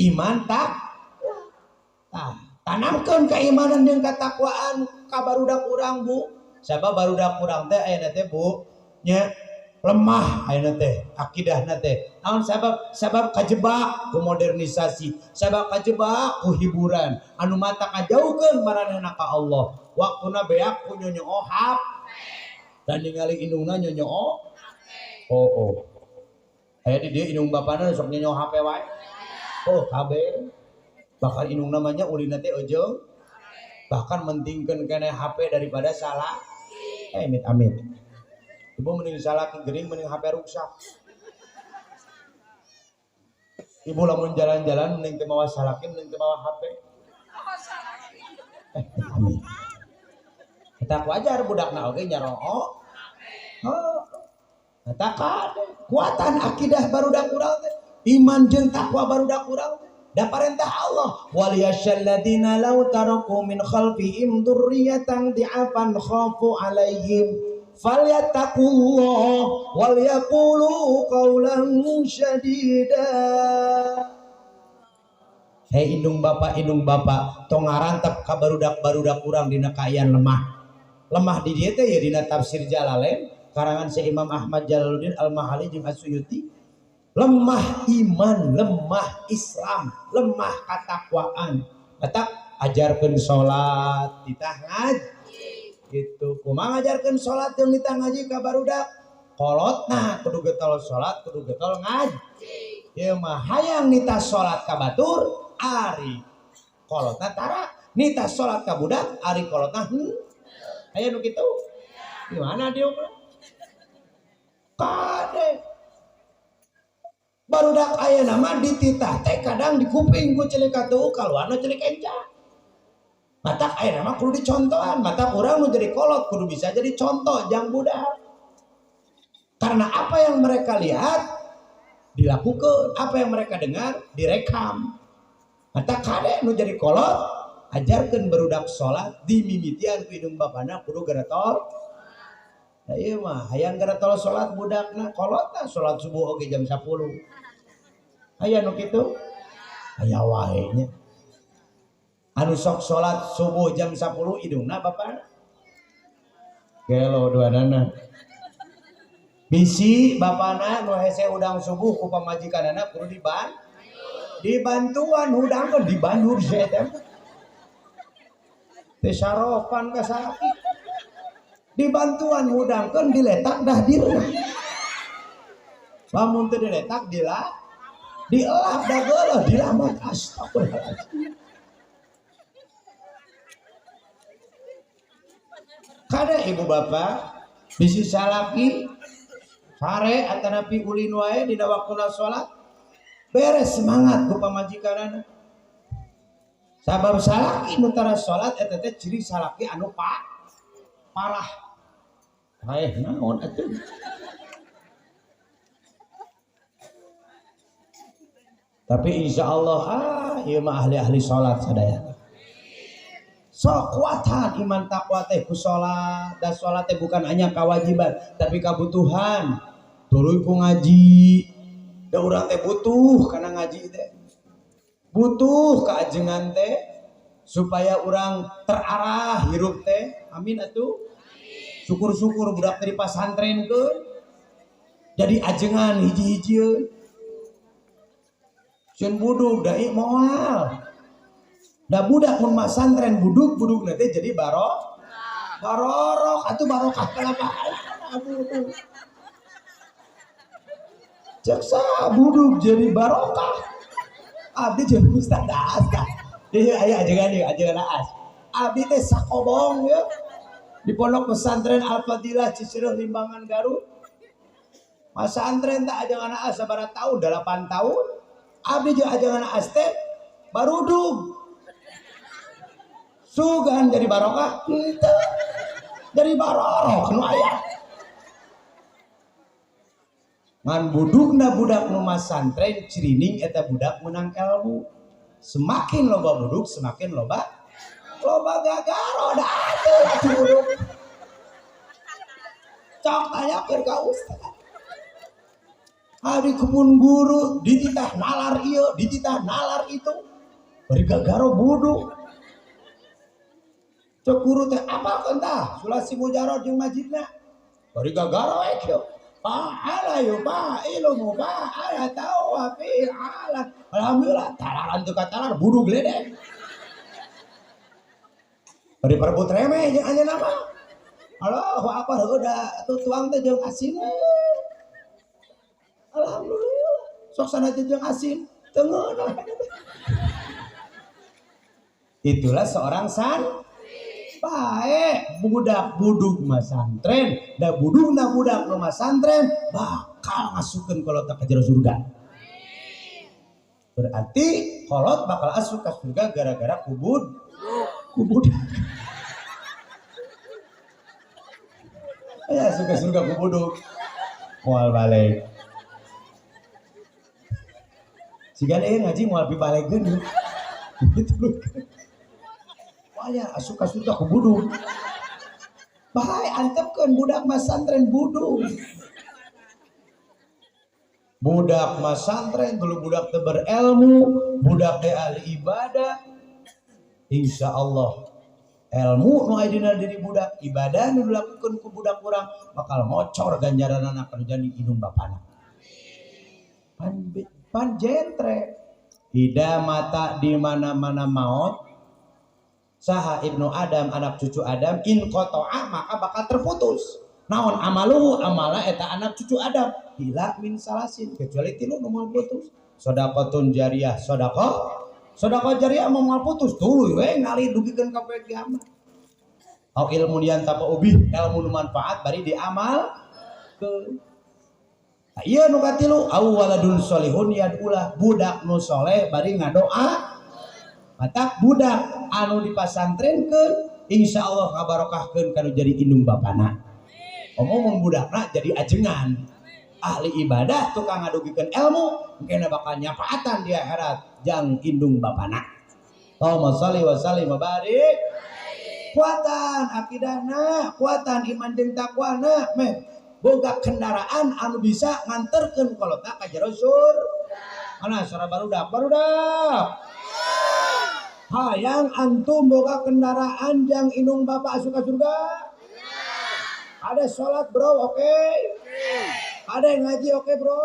iman takwa. Tah, tanamkeun keimanan jeung katakwaan ka barudak urang, Bu. Sabab barudak urang teh ayeuna teh, Bu, nya lemah ayeuna teh akidahna teh. Naon sabab kajebak ku modernisasi, sabab kajebak ku hiburan. Anu mata kajauhkeun maranehna ka Allah. Waktuna beak ku nyonyo hap dan ningali indungna nyonyo oh. Aya di dieu indung bapana sok nyonyo HP wae. Oh, kabeh. Bahkan indung namanya ulina teh ejeung. Bahkan mentingkeun keneh HP daripada salah. Amit. Ibu mending salah gering mending HP rusak. Ibu lamun jalan-jalan mending teu mawa salakin mending teu mawa HP. Amin. Kita wajar budakna oge nyaroo. Eta kade kuatan akidah barudak urang teh. Iman jeung takwa barudak urang teh. Da parentah Allah wal yasyalladzina law taraku min khalfihim dzurriyyatan di'afan khafu alaihim falyattaqullah wal yaqulu qawlan syadida. Hei indung bapak tong ngarantep ka barudak-barudak urang dina kaayaan lemah di dieu teh ya dina tafsir Jalalain karangan si Imam Ahmad Jalaluddin Al-Mahali jeung As-Suyuti. Lemah iman, lemah Islam, lemah katakwaan. Matak ajarkeun salat ditah ngaji gitu. Kumaha ngajarkeun salat jeung ditah ngaji ka barudak? Kolotna kudu getol salat, kudu getol ngaji. Ieu mah hayang nita salat ka batur ari kolotna tara, nita salat ka budak ari kolotna aya nu kitu. Di mana dia? Kade barudak aya nama dititah teh kadang di kuping ku celik atuh kaluarna celik enca. Matak aya nama kudu dicontohan, matak urang nu jadi kolot kudu bisa jadi contoh jang budak. Karena apa yang mereka lihat dilakukan, apa yang mereka dengar direkam. Matak kade nu jadi kolot ajarkeun barudak salat dimimitian ku indung bapana kudu geretol. Nah iya mah hayang geretol salat budakna kolotna salat subuh oge jam 10. Aya nu kitu? Aya wae nya. Anu sok salat subuh jam 10 idungna bapana. Gelo duanana. Bisi bapana nu hese udang subuh ku pamajikanana kudu dibantuan hudangkeun di Banjur saya teh. Teh saropan ka sapi. Dibantuan hudangkeun diletak dah dirna. Lamun teu diletak dielap dah geuleuh dilamat astagfirullahaladzim. Kada ibu bapak bisi salaki sare atanapi ulin wae dina waktuna salat beres semangat ku pamajikanana. Sabab salaki nu tara salat eta teh ciri salaki anu parah. Haeh naon atuh? Tapi insya Allah ieu mah ahli-ahli salat sadaya. Sok kuatan iman takwa teh ku salat, dan salat teh bukan hanya kewajiban tapi kebutuhan. Tuluy ku ngaji. Da urang teh butuh kana ngaji teh. Butuh kaajengan teh supaya urang terarah hirup teh. Amin atuh. Syukur-syukur budak teh dipasantrenkeun. Jadi ajengan hiji-hijieun. Ceun buduk da ieu moal. Da budak mun masantren buduk nanti jadi barorok atuh barokah kalapaan. Aduh. Jaksa buduk jadi barokah. Abdi jeung Ustaz Aas tah. Ieu aya ajengan Aas. Abdi teh sakobong ya. Di pondok pesantren Al-Fadilah Cisireuh Limbangan Garut. Masantren teh ajengan Aas sabaraha tahun? 8 tahun. Abdi jeung ajengan Aas teh barudug. Sugan jadi barokah itu dari barorok nu aya ngan budukna budak nu masantren cirining eta budak menang ilmu. Semakin loba buduk semakin loba gagaro da atuh buduk cok tanyakeun ka ustaz hari kebun guru dititah nalar ieu dititah nalar itu bari gagaro buduk. Cek guru teh apa kentah sulasi mujarad jeung majidna bari gagaro we kieu paala yu pa ilmu pa ala tau fi ala alhamdulillah talaran teu katalar budu gledek bari perebut remeh jeung anjeunna mah Allahu akbar udah tuang teh jeung asin alhamdulillah sok sanajan jeung asin teu ngeunah. Itulah seorang baik budak buduk masantren da budukna budak nu masantren bakal masukeun kolot ka jero surga. Berarti kolot bakal asup ka surga gara-gara kubud. Ya asup ka surga kubuduk. Moal balik. Sigan ngaji moal pibalegkeun. Gitu. Waya asup ka surga kubuduk. Bahai antepkeun budak masantren budung. Budak masantren dulu budak teu berilmu, budak teh ahli ibadah. Insya Allah ilmu nu aya dina diri budak, ibadah nu dilakukeun ku budak urang bakal ngocor ganjaranana kana jadi indung bapana. Pan jentre. Ida mata di mana-mana maut. Saha ibnu Adam anak cucu Adam in qata'a maka bakal terputus. Naon amaluhu amala eta anak cucu Adam ila min salasin kecuali tilu nu moal putus. Sedekahun jariyah sedekah jariyah moal putus tuluy we ngali dugikeun ka poe kiamat. Au ilmu yang tapa ubih ilmu nu manfaat bari diamal ke. Nah, ieu nu katilu au waladun sholihun yad'ulah budak nu soleh bari ngadoa. Matak budak anu dipasantrenkeun insyaallah ngabarokahkeun kana jadi indung bapana. Omong budakna jadi ajengan ahli ibadah tukang ngadugikeun ilmu engkena bakal nyafaatan di akhirat jang indung bapana. Allahumma shalli wa sallim wa barik. Kuatan akidahna, kuatan iman jeung takwana meh boga kendaraan anu bisa nganterkeun kolota ka jero surga. Mana suara barudak? Hayang antum boga kendaraan jang indung bapa asup ka surga? Ada sholat bro, oke? Ada yang ngaji, oke bro?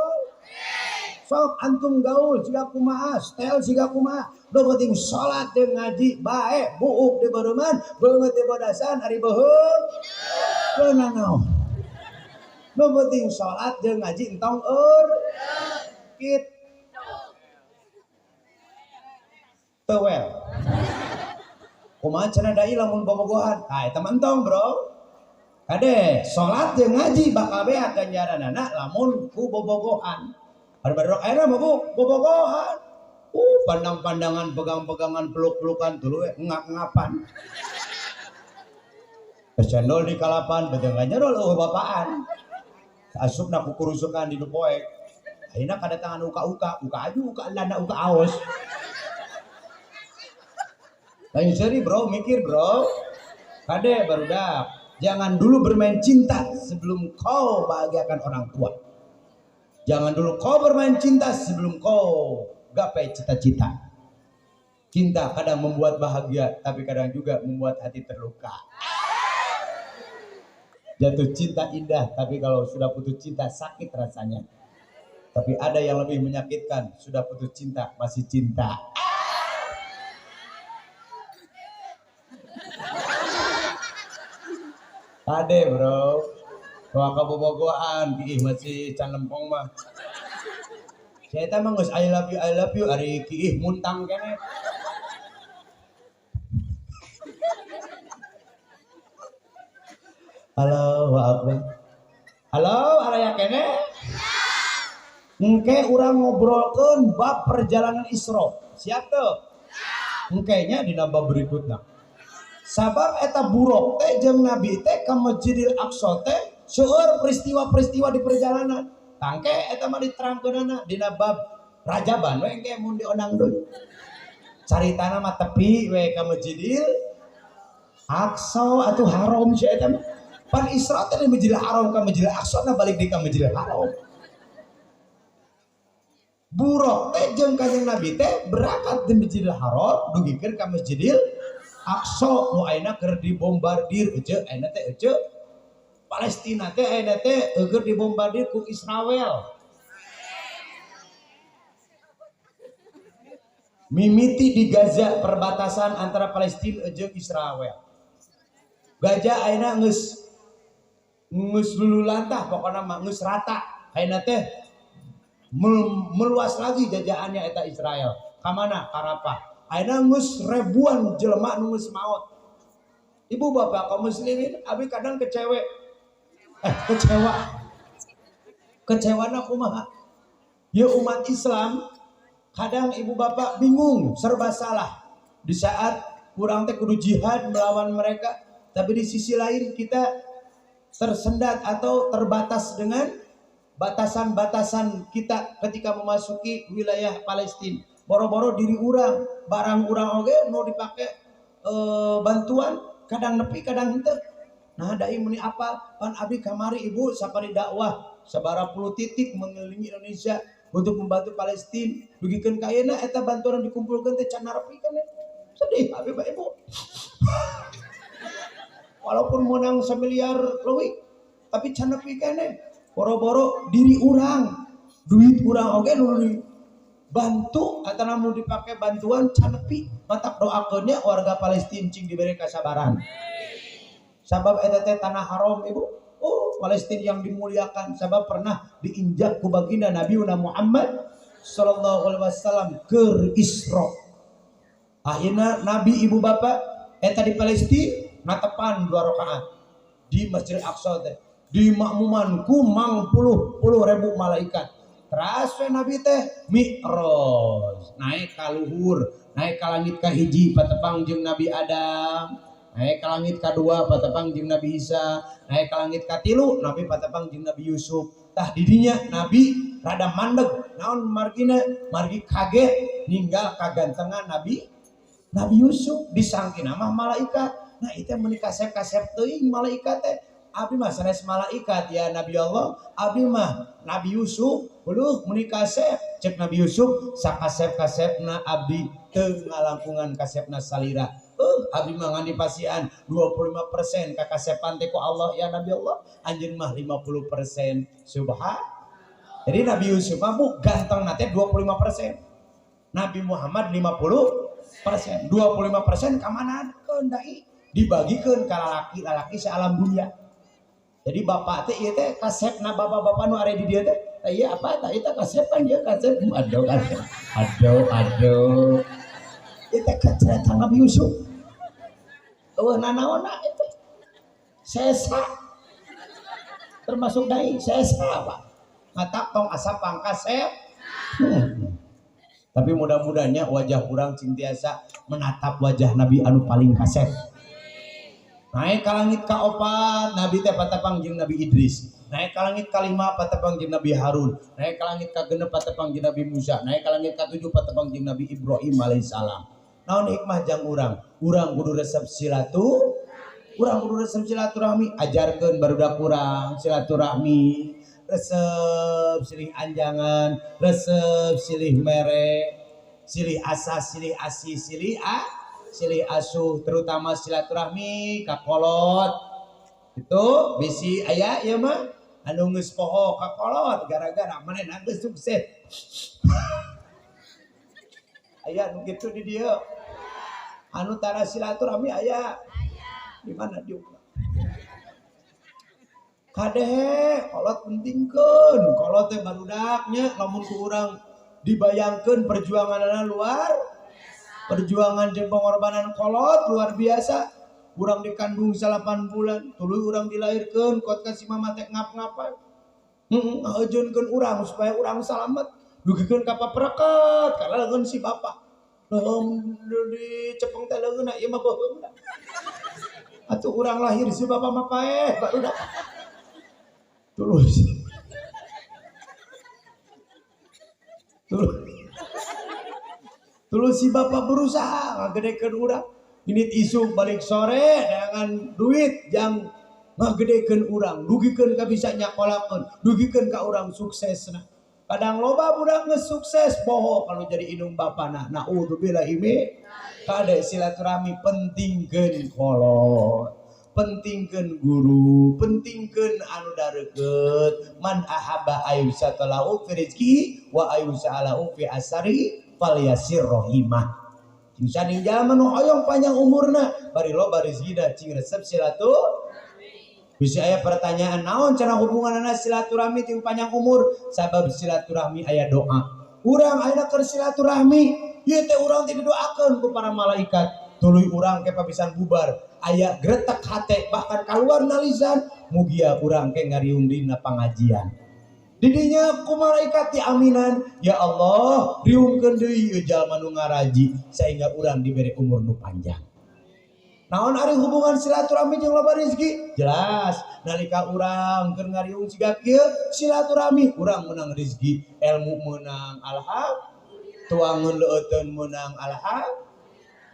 Sok antum gaul siga kumaha, style siga kumaha. Lo penting sholat dan ngaji bae, buuk di baruman, beungeut di bodasan ari beuheung. Beunang. Lo penting sholat dan ngaji entong kit. Tewel. Kumaha cenah dai lamun bobogohan? Ah eta mah entong, bro. Kade salat jeung ngaji bakal beak ganjaranana lamun ku bobogohan. Baru-baru ayeuna mah bobogohan. Pandang-pandangan, pegang-pegangan, peluk-pelukan tuluy ngap-ngapan. Cendol di kalapan bedeung nyerol bapaan. Asupna ku kurusukan di nu poek. Ayeuna kadatangan uka-uka aju uka landa uka aos. Lain seri bro, mikir bro. Kade barudak. Jangan dulu bermain cinta sebelum kau bahagiakan orang tua. Jangan dulu kau bermain cinta sebelum kau gapai cita-cita. Cinta kadang membuat bahagia, tapi kadang juga membuat hati terluka. Jatuh cinta indah, tapi kalau sudah putus cinta sakit rasanya. Tapi ada yang lebih menyakitkan, sudah putus cinta masih cinta. Ade bro, waka bobogoan, kiih masih can lempong mah. Saya tahu mangus I love you, ari kiih muntang kene. Halo, halo, araya kene. Engke urang ngobrolkeun bab perjalanan Isra. Siap tuh? Engkenya dina bab berikutna. Sabab eta buruk teh jeung Nabi teh ka Masjidil Aqsa teh seueur peristiwa-peristiwa di perjalanan. Tangke eta mah diterangkeunana dina bab Rajaban we engke mun diondang deui. Caritana mah tepi we ka Masjidil Aqsa atuh haram si eta mah. Pan Isra teh di Masjidil Haram ka Masjidil Aqsa na balik di ka Masjidil Haram. Buruk teh jeung kanjeng Nabi teh berangkat di Masjidil Haram dugikeun ka Masjidil Aqsa nu ayeuna keur dibombardir ece ayeuna teh ece Palestina teh ayeuna teh keur dibombardir ku Israel. Mimiti di Gaza perbatasan antara Palestina jeung Israel. Gaza ayeuna geus lululantah pokona mah geus rata. Ayeuna teh meluas lagi jajahannya eta Israel. Ka mana? Ka Rafah. Ayeuna geus ribuan jelema nu geus maot. Ibu bapak kaum muslimin abi kadang kecewa. Kecewana kumaha? Ya umat Islam kadang ibu bapak bingung serba salah. Di saat kurang teh kudu jihad melawan mereka, tapi di sisi lain kita tersendat atau terbatas dengan batasan-batasan kita ketika memasuki wilayah Palestina. Boro-boro diri urang, barang urang oge nu dipake bantuan kadang nepi kadang henteu. Nah dai muni apa pan abdi kamari ibu sapari dakwah sabara puluh titik mengelilingi Indonesia untuk membantu Palestina dugikeun ka ayeuna eta bantuan dikumpulkeun teh can narepikeun sedih abi bae ibu walaupun menang semiliar leuwih tapi can nepi keneh boro-boro diri urang duit urang oge nu bantu atau namun dipakai bantuan can nepi matak doakeunnya warga Palestina cing diberi kesabaran sabab eta teh tanah haram ibu. Oh, Palestina yang dimuliakan sabab pernah diinjak ku baginda Nabi Muhammad sallallahu alaihi wasallam keur Isra. Akhirna Nabi ibu bapak eta di Palestina natepan 2 rakaat di Masjid Aqsa teh. Di makmuman ku mang puluh ribu malaikat. Teras Nabi teh Mi'raj, naik ka luhur, naik ka langit ka hiji patepang jeung Nabi Adam. Naik ke langit kedua patepang jeung Nabi Isa, naik ke langit katilu Nabi patepang jeung Nabi Yusuf. Tah didinya Nabi rada mandeg naon margina margi kaget ninggal kagantengan Nabi Yusuf disangkina mah malaikat. Nah itu meuni kasep-kasep teuing malaikat teh. Abi mah sanes malaikat ya Nabi Allah, abi mah Nabi Yusuf beueuh meuni kasep cek Nabi Yusuf sakasep-kasepna abdi teu ngalangkungan kasepna salira. Abdi mah ngan dipasian 25% kakasepan teh ku Allah ya Nabi Allah anjeun mah 50%. Subhan. Jadi Nabi Yusuf mah bu ganteng nate 25%. Nabi Muhammad 50%. 25% ka manakeun dai? Dibagikeun ka lalaki-lalaki sealam dunia. Jadi bapak teh ieu teh kasepna bapak-bapak nu are di dieu teh. Ieu apa tah eta kasepan ieu kasep. Aduh. Eta kacerita Nabi Yusuf. Eueuh nanaonna eta. Sesa. Termasuk dai sesa Pak. Ngatak tong asa pangkasep. Tapi mudah-mudahnya wajah urang cintiasa menatap wajah Nabi anu paling kasep. Naik ke langit ka-4 Nabi teh patepang jeung Nabi Idris. Naik ke langit ka-5 patepang jeung Nabi Harun. Naik ke langit ka-6 patepang jeung Nabi Musa. Naik ke langit ka-7 patepang jeung Nabi Ibrahim alaihissalam. Naon hikmah jang urang kudu resep silaturahmi ajarkeun barudak urang silaturahmi resep silih anjangan resep silih mere silih asa silih asi silih asuh terutama silaturahmi ka kolot itu bisi aya ieu mah anu geus poho ka kolot gara-gara manehna geus sukses aya nu kitu di dieu anu tara silaturahmi aya di mana di kadehe kolot pentingkeun kolot teh barudaknya lamun ku urang dibayangkeun perjuanganna perjuangan jeung pengorbanan kolot luar biasa. Urang dikandung 8 bulan tuluy urang dilahirkeun kot ka si mama teh ngap-ngapan ngaejeunkeun urang supaya urang salamet dugikeun ka papreket kana leungeun si bapa di cepeng teh leungeunna ieu mah beuheum da atuh urang lahir si bapa mah paeh barudak Tulus si bapak berusaha ngagedekeun urang. Ini isu balik sore dengan duit yang ngagedekeun urang, dugikeun ka bisa nyakolakeun, dugikeun ka urang suksesna. Kadang loba budak geus sukses poho kalau jadi indung bapana. Naudzubillah imi kade silaturahmi pentingkeun kolot. Pentingkeun guru, pentingkeun anu dareukeut. Man ahabba ayyusatalahu fi rizqi wa ayyusalahu fi asari falyasir rahimah. Cing saning jalma nu hoyong panjang umurna bari loba rezekina cing resep silaturahmi. Bisa aya pertanyaan naon cara hubunganna silaturahmi jeung panjang umur? Sabab silaturahmi aya doa. Urang ayeuna keur silaturahmi, ieu teh urang teh didoakeun ku para malaikat. Tuluy urang ke papisan bubar, aya gretek hate bahkan kaluar nalisan mugia urang ke ngariung dina pangajian. Didinya ku malaikat diaminan, ya Allah riungkeun deui ieu jalma nu ngaraji sehingga urang diberi umur nu panjang. Naon ari hubungan silaturahmi jeung loba rezeki? Jelas nalika urang keur ngariung siga kieu silaturahmi urang menang rezeki, ilmu menang alhamdulillah, tuangeun leuteun menang alhamdulillah,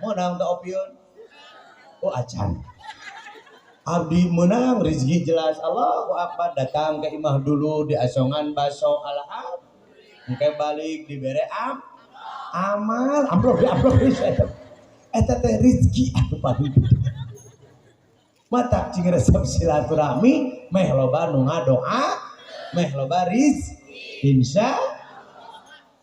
menang teu opieun. Oh acan. abdi menang rezeki jelas. Allahu Akbar. Datang ke imah dulu di asongan baso alham engke balik dibere amal amplop eta teh rezeki atuh paling mata cing resep silaturahmi meh loba nu ngadoa meh loba insya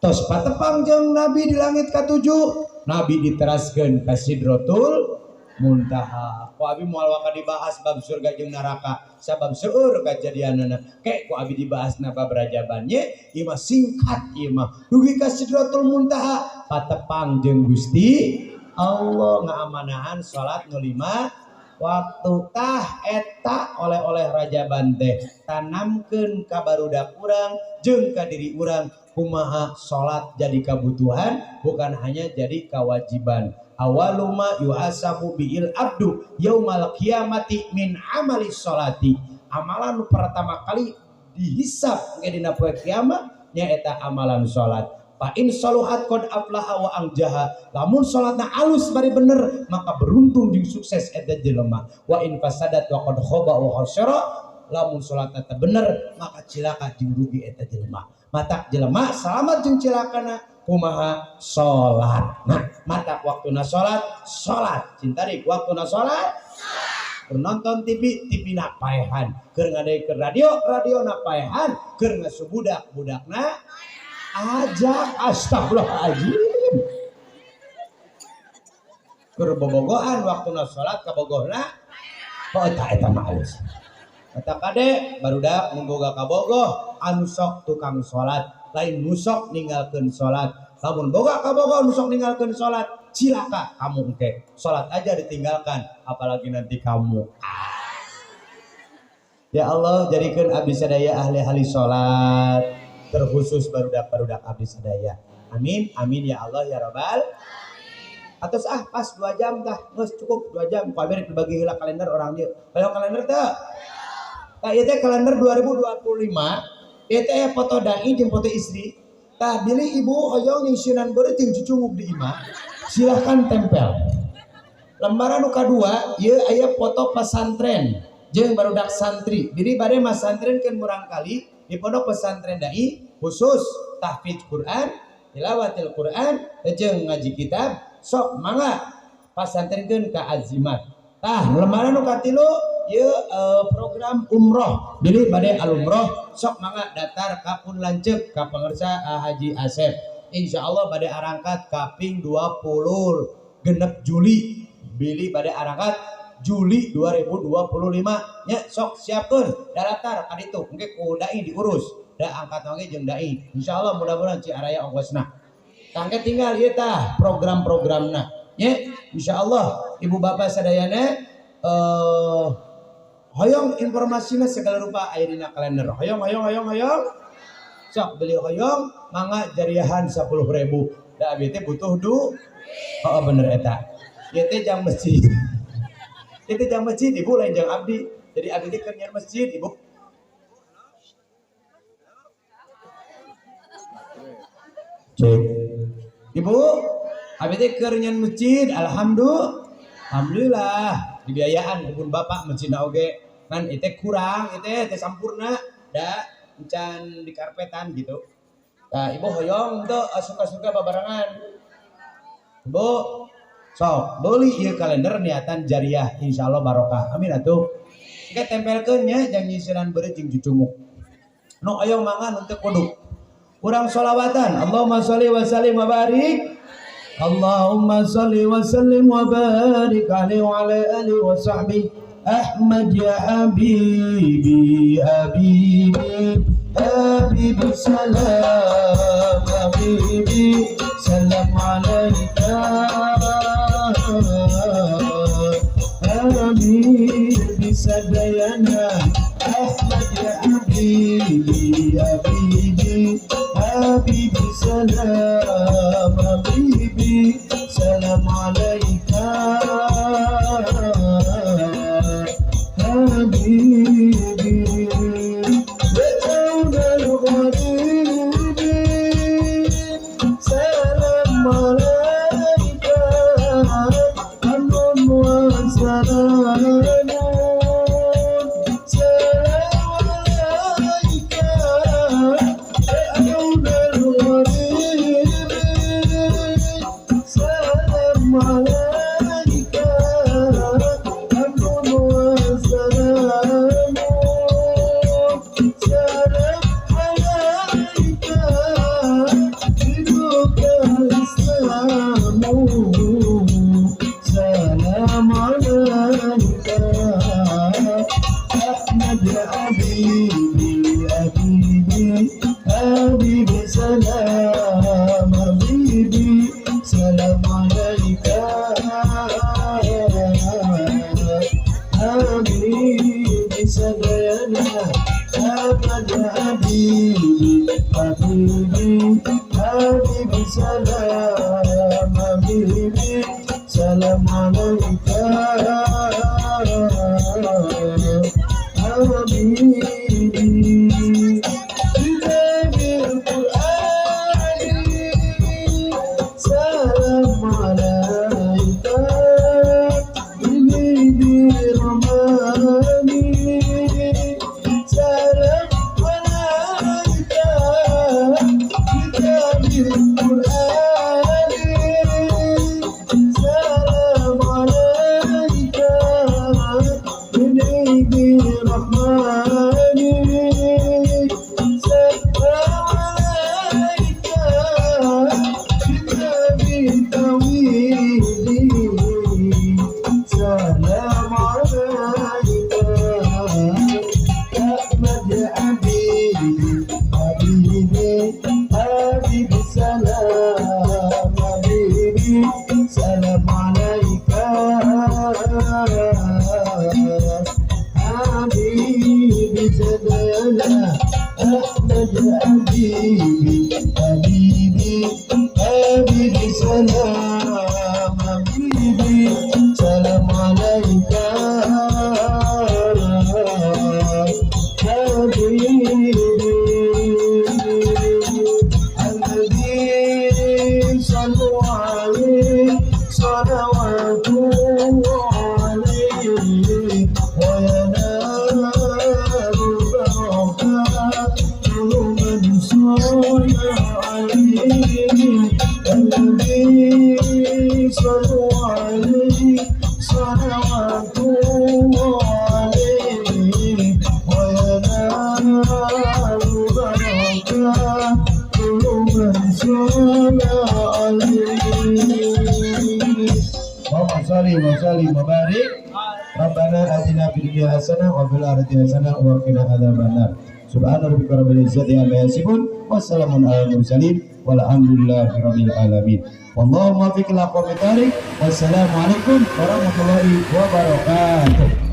tos patepang jeung nabi di langit katujuh nabi diteraskeun ka Sidratul Muntaha. Ku abi moal waka dibahas bab surga jeung neraka sabab seueur kajadianana ke ku abi dibahasna bab rajabannya ieu mah singkat ieu mah dugi ka Sidratul Muntaha patepang jeung Gusti Allah ngaamanahan salat nu 5 waktu tah eta oleh-oleh rajaban teh tanamkeun ka barudak urang jeung ka diri urang kumaha salat jadi kebutuhan bukan hanya jadi kewajiban. Awaluma yuhasabu bil abdu yaumal qiyamati min amali sholati. Amalan pertama kali dihisab ke dina poe kiamat nyaeta amalan salat. Fa in saluhat qad aflaha wa anjaha. Lamun salatna alus bari bener maka beruntung jeung sukses eta jelema. Wa in fasadat wa qad khaba wa khasara. Lamun salatna teu bener maka cilaka jeung rugi eta jelema. Mata jelema selamat jeung cilakana kumaha salat. Nah, mata waktuna salat cintarik waktuna salat nonton TV na paehan keur ngadeikeun radio na paehan keur ngasubudak-budakna ajak astagfirullahaladzim keur bobogohan waktuna salat kabogohna kok eta mah alus eta kade barudak munggoga kabogoh anu sok tukang salat lain nusok ninggalkeun salat. Lamun boga kabogoh nusok ninggalkeun salat, cilaka kamu engke. Salat aja ditinggalkan, apalagi nanti kamu. Ya Allah, jadikan abdi sadaya ahli-ahli salat, terkhusus barudak-barudak abdi sadaya. Amin, amin ya Allah ya Rabbal. Atus pas 2 jam tah, geus cukup 2 jam. Pabrik dibagi heula kalender orang dia. Kalau kalender teh. Tah ieu teh kalender 2025. Ieu teh foto dai jeung foto istri. Tah bilih ibu hoyong yang sieunan beureut jeung cucunguk di imah. Silahkan tempel. Lembaran nu kadua ieu aya foto pesantren jeung barudak santri. Jadi bade mas santrenkeun murang kali di pondok pesantren dai khusus tahfidz Quran, tilawatil Quran jeung ngaji kitab. Sok mangga pasantrenkeun ka azimat. Tah lembaran nu katilu ieu program umroh. Bilih bade alumroh sok mangga datar ka pun lanceuk ka pangarsa Haji Asep. Insyaallah bade arangkat kaping 20 genep Juli. Bilih bade arangkat Juli 2025 nya sok siapkeun dalatar ka ditu engke ku dai diurus. Da angkat oge jeung dai. Insyaallah mudah-mudahan ci araya ongkosna. Tangke tinggal ieu tah program-programna nya insyaallah ibu bapak sadayana hoyong informasinya segala rupa aya dina kalender. Hoyong sok beli hoyong mangga jariahan 10.000. Da abdi teh butuh oh bener eta. Ieu teh jang masjid. Ieu teh jang masjid ibu lain jang abdi. Jadi abdi teh keur nyian masjid ibu. Cek. Ibu, abdi teh keur nyian masjid alhamdulillah dibiayaan kebun bapak masjidna oge. Kan itu kurang, itu sampurna, da encan di karpetan gitu. Nah, ibu hoyong tuh suka-suka babarangan. Ibu, sok beli ieu kalender niatan jariah, insyaallah barokah. Amin atuh. Engke tempelkeun nya jang nyisiran beureut jeung cucunguk. Nu hoyong mangan untuk kudu. Urang sholawatan. Allahumma sholli wa sallim wa barik. Allahumma sholli wa sallim wa barik alaihi wa ala alihi wa sahbihi. Ahmad ya habibi habibi salam habibi salam alaika habibi sadayana Ahmad ya habibi habibi salam habibi salam alaika habibi betul habibi salam alaika anun wa salamu salam habibi salam alaika habibi Kitabul Qur'an salam alaika habibi Ramani salam alaika Kitabul Qur'an salam alaika habibi Rahmani salam alaika Kitabul Tawhidi salam alaika Ahmad Habibi Habibi Habibi salam Habibi salam alaika Habibi Sadana Ahmad Habibi Habibi Habibi salam Habibi salam alaika Habibi Alladhi sallu alaihi salawatu alaihi wa yanalu barakatuhu man salla alaihi Alladhi sallu alaihi salawatu alaihi wa yanalu barakatuhu man salla alaihi Allahumma shalli wa sallim wa barik Rabbana atina fid dunya hasanah wa fil akhirati hasanah wa qina adzabannar. Subhana rabbika rabbil izzati amma yasifun wa salamun alal mursalin walhamdulillahi rabbil alamin. Wallahu muwaffiq ila aqwamit thariq. Wassalamu alaikum warahmatullahi wabarakatuh.